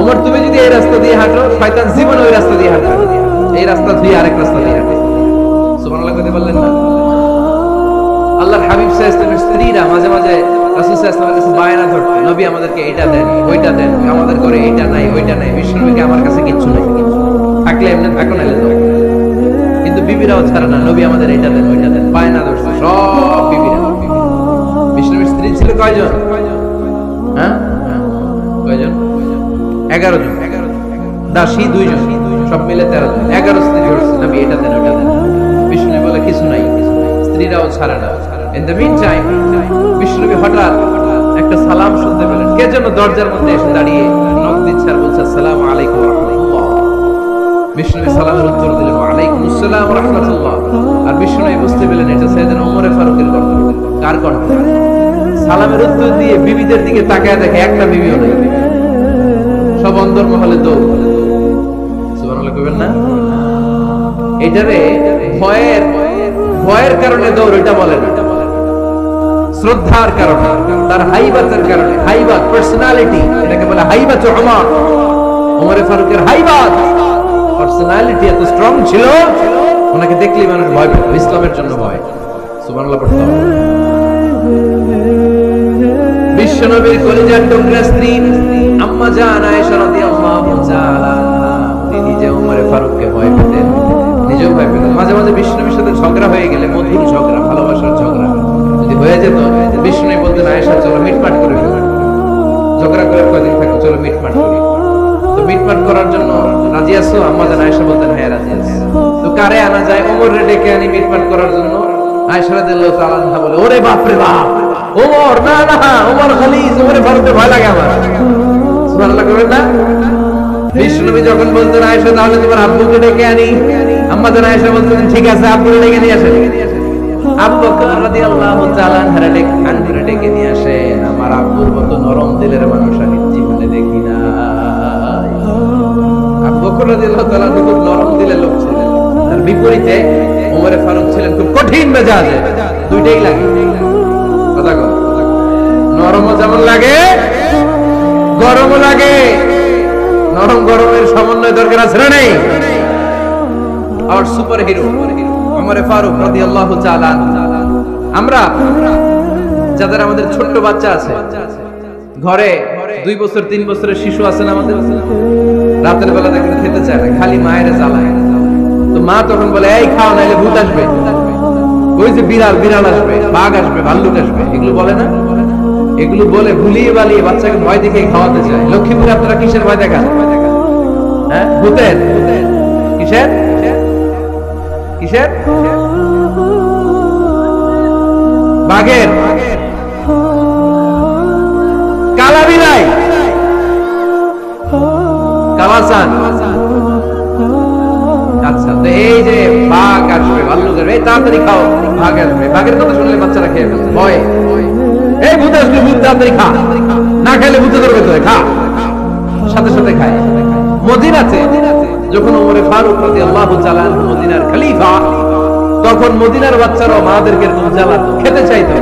ওমর, তুমি যদি এই রাস্তা দিয়ে হাঁটো, শয়তান জীবন ওই রাস্তা দিয়ে হাঁটবে, এই রাস্তা দিয়ে আরেক রাস্তা দিয়ে হাঁটে। সুবহানাল্লাহ কইতে বললেন না? আল্লাহর হাবিব সাল্লাল্লাহু আলাইহি ওয়াসাল্লামের স্ত্রীরা মাঝে মাঝে রাসূল সাল্লাল্লাহু আলাইহি ওয়াসাল্লামের কাছে বায়না ধরত, নবী আমাদেরকে এটা দেন, ওইটা দেন, আমাদের ঘরে এইটা নাই, ওইটা নাই। বিশ্বনবীকে আমার কাছে কিচ্ছু নাই, থাকলে এমনি থাকো, নাইলে দাও। কিন্তু কিন্তু বিবিরাও ছাড়ে না, নবী আমাদের এটা দেন ওইটা দেন, বায়না ধরছে সব বিবিরা। বিষ্ণুর স্ত্রী ছিল কয়জন? হ্যাঁ কয়জন? 11 জন। দাসী 2 জন, সব মিলে 13 জন। 11 স্ত্রী ধরছে, নবী এটা দেন ওইটা দেন। বিষ্ণু বলে কিছু নাই, স্ত্রীরাও ছাড়ে না। ইন দ্য মিন টাইম বিষ্ণুনবী হঠাৎ একটা সালাম শুনতে পেলেন। কে যেন দরজার মধ্যে এসে দাঁড়িয়ে নক দিচ্ছে আর বলছে আসসালামু আলাইকুম ওয়া রাহমাতুল্লাহ। বিষ্ণুনবী সালামের উত্তর দিলেন ওয়া আলাইকুম আসসালাম ওয়া রাহমাতুল্লাহ। আর বিষ্ণুনবী বুঝতে পেলেন এটা সাইয়েদনা ওমর ফারুকের কণ্ঠ। কার কণ্ঠ? সালামের উত্তর দিয়ে বিবিদের দিকে তাকায় দেখে একটা বিবিও নেই, সব অন্দরমহলে দৌড়। সুবহানাল্লাহ কইবেন না? এটারে ভয়ের কারণে দৌড় এটা বলে না, শ্রদ্ধার কারণে, তার হাইবাতের কারণে। হাইবাত পার্সোনালিটি, এটাকে বলে হাইবাত ওমর। ওমর ফারুকের হাইবাত পার্সোনালিটি এত স্ট্রং ছিল, ওনাকে দেখলেই মানুষ ভয় পেত, ইসলামের জন্য ভয়। সুবহানাল্লাহ পড়তে হবে। বিশ্বনবীর কলিজার টুকরা স্ত্রী আম্মা জান আয়েশা রাদিয়াল্লাহু তাআলা তিনি যে ওমর ফারুককে ভয় পেতেন, নিজেও ভয় পেতেন। মাঝে মাঝে বিশ্বনবীর সাথে ঝগড়া হয়ে গেলে, মধুর ঝগড়া, ভালোবাসার ঝগড়া যদি হয়ে যেত, বিশ্বনবী বলতেন আয়েশা চলো মিটমাট করে ফেলো, ঝগড়া করে কয়দিন থাকো, চলো মিটমাট করি। তো মিটমাট করার জন্য রাজি আছো? আম্মা জান আয়েশা বলতেন হ্যাঁ রাজি আছি। তো কারে আনা যায়? ওমরে ডেকে আনি মিটমাট করার জন্য। আয়েশা রাদিয়াল্লাহু তাআলা আনহা বলে ওরে বাপ রে বাপ, ওমর না না, ওমর খালিজ, ওমরে ফারুকের ভয় লাগে আমার। সুবহানাল্লাহ কইবেন না? বিশ্বনবী যখন বলতেন আয়েশা তাহলে তোমার আব্বুকে ডেকে আনি, আম্মা জান আয়েশা বলতেন ঠিক আছে আব্বুকে ডেকে নিয়ে আসেন। আবু বকর রাদিয়াল্লাহু তাআলা আনহু ডেকে নিয়ে আসেন। আমার আব্বুর মতো নরম দিলের মানুষ আমি জীবনে দেখি না। আবু বকর রাদিয়াল্লাহু তাআলা খুব নরম দিলের লোক ছিলেন, তার বিপরীতে ওমরে ফারুক ছিলেন খুব কঠিন মেজাজে। দুইটাই লাগে, কথা কও, নরমও যেমন লাগে, গরমও লাগে। নরম গরমের সমন্বয় দরকার আছে না নেই? আর সুপার হিরো ওমর ফারুক রাদিয়াল্লাহু তাআলা। আমরা যাদের আমাদের ছোট্ট বাচ্চা আছে, ঘরে 2 বছর 3 বছরের শিশু আছে না আমাদের, রাতের বেলা দেখেন খেতে চায় না, খালি মায়ের জ্বালায়। তো মা তখন বলে এই খাও নাইলে ভূত আসবে, ওই যে বিড়াল আসবে, বাঘ আসবে, ভাল্লুক আসবে, এগুলো বলে না? এগুলো বলে ভুলিয়ে বালিয়ে বাচ্চাকে ভয় দেখে খাওয়াতে চায়। লক্ষ্মীপুরে আপনারা কিসের ভয় দেখান? হ্যাঁ, ভূতের। কিসের কিসের? বাঘের, কালা বিলাই, কালাসান। আচ্ছা, তো এই যে বাঘ আসবে, ভাল্লুক আসবে, এই তাড়াতাড়ি খাও, বাঘ আসবে। বাঘের কথা শুনলে বাচ্চারা খেয়ে ফেলছে ভয়। এই ভূত আসবে, ভূত তাড়াতাড়ি খা, না খেলে ভূতে ধরবে তো, খা। সাথে সাথে খায়। মদিনাতে যখন ওমর ফারুক রাদিয়াল্লাহু তাআলা মদিনার খলিফা, তখন মদিনার বাচ্চারা মাদেরকে জ্বালাতো, খেতে চাইতো।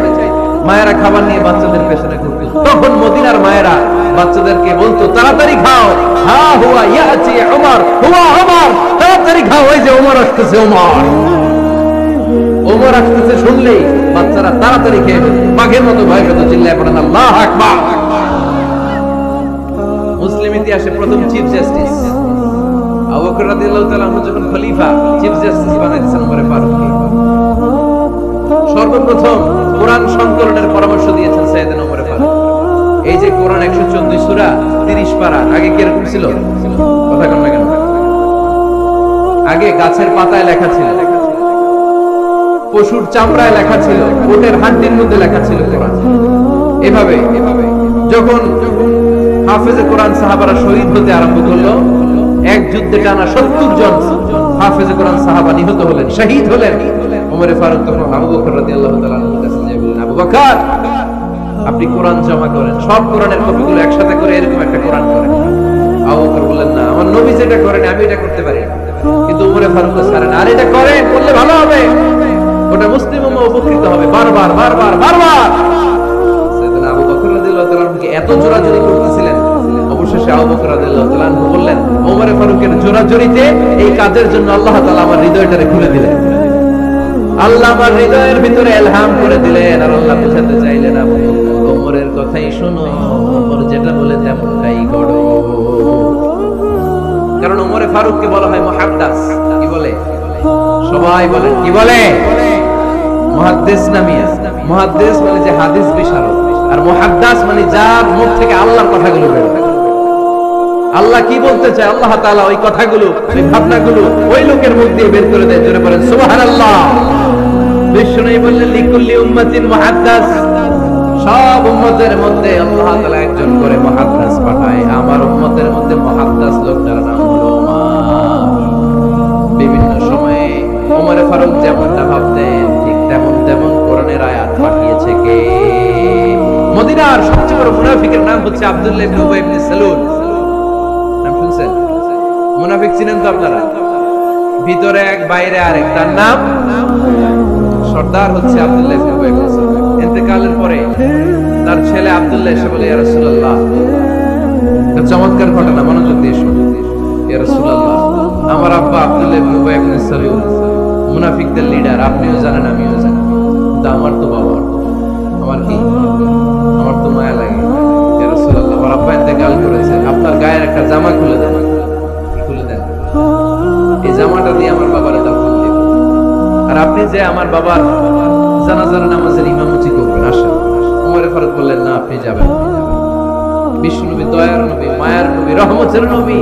মায়েরা খাবার নিয়ে বাচ্চাদের পেছনে ঘুরতো। তখন মদিনার মায়েরা বাচ্চাদেরকে বলতো তাড়াতাড়ি খাও, হা হুয়া ইয়াতি ওমর, হুয়া ওমর, তাড়াতাড়ি খাও, ওই যে ওমর আসতেছে, ওমর আসতেছে শুনলেই বাচ্চারা তাড়াতাড়ি খেয়ে বাঘের মতো ভয় পেত। চিল্লায় পড়েন আল্লাহু আকবার। মুসলিম ইতিহাসে প্রথম চিফ জাস্টিস আবু বকর রাদিয়াল্লাহু তাআলা যখন খলিফা, চিফ জাস্টিস বানাইছেন ওমর ফারুককে। সর্বপ্রথম কোরআন সংকলনের পরামর্শ দিয়েছেন সাইয়েদনা ওমর ফারুক। এই যে কোরআন 114 সূরা 30 পারা, আগে কি এরকম ছিল? কথা কন না কেন? আগে গাছের পাতায় লেখা ছিল, পশুর চামড়ায় লেখা ছিল, ওটের হাড্ডির মধ্যে লেখা ছিল কোরআন। এভাবে যখন হাফেজে কোরআন সাহাবারা শহীদ হতে আরম্ভ করলো, এক যুদ্ধে টানা 70 জন হাফেজে কোরআন সাহাবা নিহত হলেন, শহীদ হলেন। ওমর ফারুক তখন আবু বকর রাদিয়াল্লাহু তাআলা আনহুর কাছে গিয়ে বললেন, আবু বকর আপনি কোরআন জমা করেন, সব কোরআনের কপিগুলো একসাথে করে এরকম একটা কোরআন করেন। আবু বকর বললেন না, আমার নবী যেটা করেন আমি এটা করতে পারি না। কিন্তু ওমর ফারুক ছাড়েন, আর এটা করেন, করলে ভালো হবে, ওটা মুসলিম উম্মাহ উপকৃত হবে। বারবার বারবার বারবার সাইয়েদনা আবু বকর রাদিয়াল্লাহু তাআলা আনহুকে এত জোরাজুরি করতেছিলেন, অবশেষে আবু বকর রাদিয়াল্লাহু তাআলা আনহু বললেন, ওমর ফারুকের জোরাজুরিতে এই কাজের জন্য আল্লাহ তাআলা আমার হৃদয়টারে খুলে দিলেন। আল্লাহ আমার হৃদয়ের ভিতরে ইলহাম করে দিলেন। আর আল্লাহ বুঝাতে চাইলেন, আবু বকর ওমরের কথাই শোনো, ওমর যেটা বলে তেমনটাই করো। কারণ ওমর ফারুককে বলা হয় মুহাদ্দাস, কি বলে? সবাই বলেন, কি বলে? মুহাদ্দিস নামিয়া। মুহাদ্দিস মানে যে হাদিস বিশারদ, আর মুহাদ্দাস মানে যার মুখ থেকে আল্লাহর কথাগুলো বের হয়। আল্লাহ কি বলতে চায়, আল্লাহ তাআলা ওই কথাগুলো, ওই ভাবনাগুলো ওই লোকের মুখ দিয়ে বের করে দেয়। জোরে বলেন সুবহানাল্লাহ। বিষ্ণু বললেন লিকুল্লি উম্মাতিন মুহাদ্দাস, সব উম্মতের মধ্যে আল্লাহ তাআলা একজন করে মুহাদ্দিস পাঠায়। আমার উম্মতের মধ্যে মুহাদ্দিস লোকটার নাম হলো ওমর। বিভিন্ন সময়ে ওমর ফারুক যেমনটা ভাবতেন ঠিক তেমন কোরআনের আয়াত পাঠিয়েছে কে? মদিনার সবচেয়ে বড় মুনাফিকের নাম হচ্ছে আব্দুল্লাহ ইবনে উবাই ইবনে সালুল। নাম শুনছেন? মুনাফিক চিনেন তো আপনারা? ভিতরে এক বাইরে আরেক, তার নাম সর্দার হচ্ছে আব্দুল্লাহ ইবনে উবাই ইবনে সালুল। ইন্তেকালের পরে তার ছেলে আব্দুল্লাহ এসে বলে, ইয়া রাসূলুল্লাহ, একটা চমৎকার ঘটনা, মনোযোগ দিয়ে শুনুন। ইয়া রাসূলুল্লাহ, আমার আব্বা আব্দুল্লাহ ইবনে উবাই ইবনে সালুল মুনাফিকদের লিডার, আপনিও জানেন আমিও জানি, কিন্তু আমার তো বাবা, আমার কি, আমার তো মায়া লাগে। ইয়া রাসূলুল্লাহ, আমার আব্বা ইন্তেকাল করেছে, আপনার গায়ের একটা জামা খুলে দেন। খুলে দেন, এই জামাটা দিয়ে আমার বাবার দাফন দিন, আর আপনি যে আমার বাবার জানাজার নামাজের ইমামতি করবেন, আসেন। ওমর ফারুক বললেন, না, আপনি যাবেন। বিশ্বনবী দয়ার নবী, মায়ার নবী, রহমতের নবী,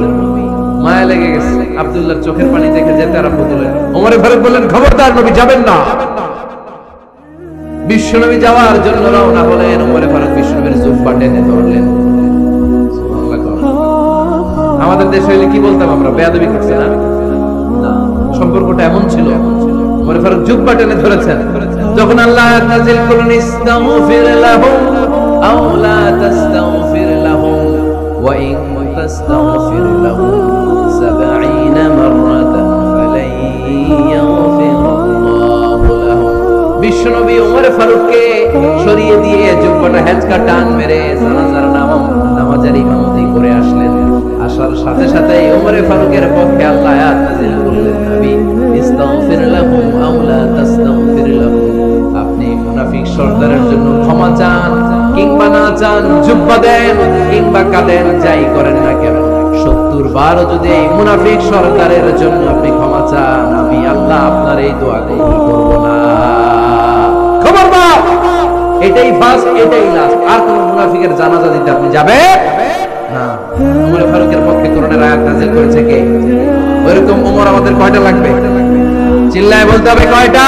মায়া লেগে গেছে, আব্দুল্লাহর চোখের পানি দেখে যেতে আরম্ভ করলেন। ওমর ফারুক বললেন, খবরদার, নবী যাবেন না। বিশ্বনবী যাওয়ার জন্য রওনা হলেন। ওমর ফারুক বিশ্বনবীর জুব্বা টেনে ধরলেন। আমাদের দেশে হইলে কি বলতাম আমরা? বেয়াদবি করছে না? না, সম্পর্কটা এমন ছিল। ওমর ফারুক জুব্বা টেনে ধরেছেন। যখন আল্লাহ নাযিল করলেন, ইস্তাগফির লাহুম আও লা তাস্তাগফির লাহুম ওয়া ইন তাস্তাগফির লাহুম ৭০ মাররাতান ফালাই ইয়াগফিরুল্লাহু লাহুম। বিশ্বনবী ওমর ফারুককে সরিয়ে দিয়ে জুব্বাটা হেঁচকা টান মেরে জানাজার নামাজের ইমামতি করে আসলেন। আসার সাথে সাথে ওমর ফারুকের পক্ষে আল্লাহ আয়াত নাযিল করলেন, নবী, ইস্তাগফির লাহুম আও লা তাস্তাগফির লাহুম, আপনি মুনাফিক সর্দারের জন্য ক্ষমা চান কিংবা না চান, জুব্বা দেন কিংবা কাঁদেন, যাই করেন না কেন, ৭০ বার যদি এই মুনাফিক সর্দারের জন্য আপনি ক্ষমা চান, আমি আল্লাহ আপনার এই দোয়া কবুল করব না। খবরদার, এটাই ফার্স্ট, এটাই লাস্ট। আর কোন মুনাফিকের জানাজা দিতে আপনি যাবেন না। ওমর ফারুকের পক্ষে কোরআনের আয়াত নাযিল করেছে কে? ওইরকম ওমর আমাদের কয়টা লাগবে? চিল্লায় বলতে হবে কয়টা?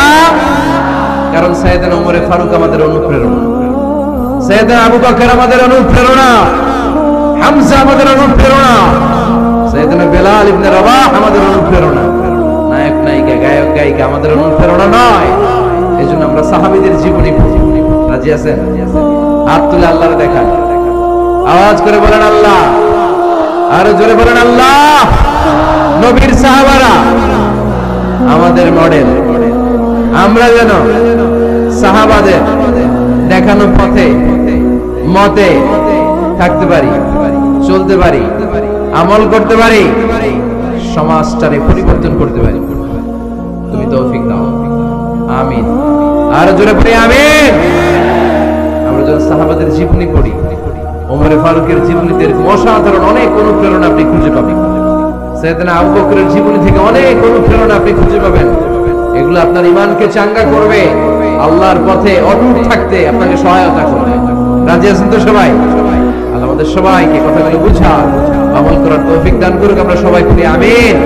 কারণ সাইয়েদনা ওমর ফারুক আমাদের অনুপ্রেরণা, সাইয়েদনা আবু বকর আমাদের অনুপ্রেরণা, হামজা আমাদের অনুপ্রেরণা, সাইয়েদনা বেলাল ইবনে রাবাহ আমাদের অনুপ্রেরণা। নায়ক নায়িকা, গায়ক গায়িকা আমাদের অনুপ্রেরণা নয়। এজন্য আমরা সাহাবীদের জীবনী পড়ি। রাজি আছেন? হাত তুলে আল্লাহর দেখান, আওয়াজ করে বলেন আল্লাহ, আরো জোরে বলেন আল্লাহ। নবীর সাহাবারা আমাদের মডেল, আমরা যেন সাহাবাদের দেখানো পথে মতে থাকতে পারি, চলতে পারি, আমল করতে পারি, সমাজটারে পরিবর্তন করতে পারি। তুমি তৌফিক দাও, আমিন। আরো জোরে পড়ি আমিন। আমরা যখন সাহাবাদের জীবনী পড়ি, ওমর ফারুকের জীবনীতে অসাধারণ অনেক অনুপ্রেরণা আপনি খুঁজে পাবেন। সাইয়েদনা আবু বকরের জীবনী থেকে অনেক অনুপ্রেরণা আপনি খুঁজে পাবেন। এগুলো আপনার ঈমানকে চাঙ্গা করবে, আল্লাহর পথে অটুট থাকতে আপনাকে সহায়তা করবে। রাজি আছেন তো সবাই? আল্লাহ আমাদের সবাইকে কথাগুলো বুঝার, আমল করার তৌফিক দান করুক। আমরা সবাই বলি আমিন।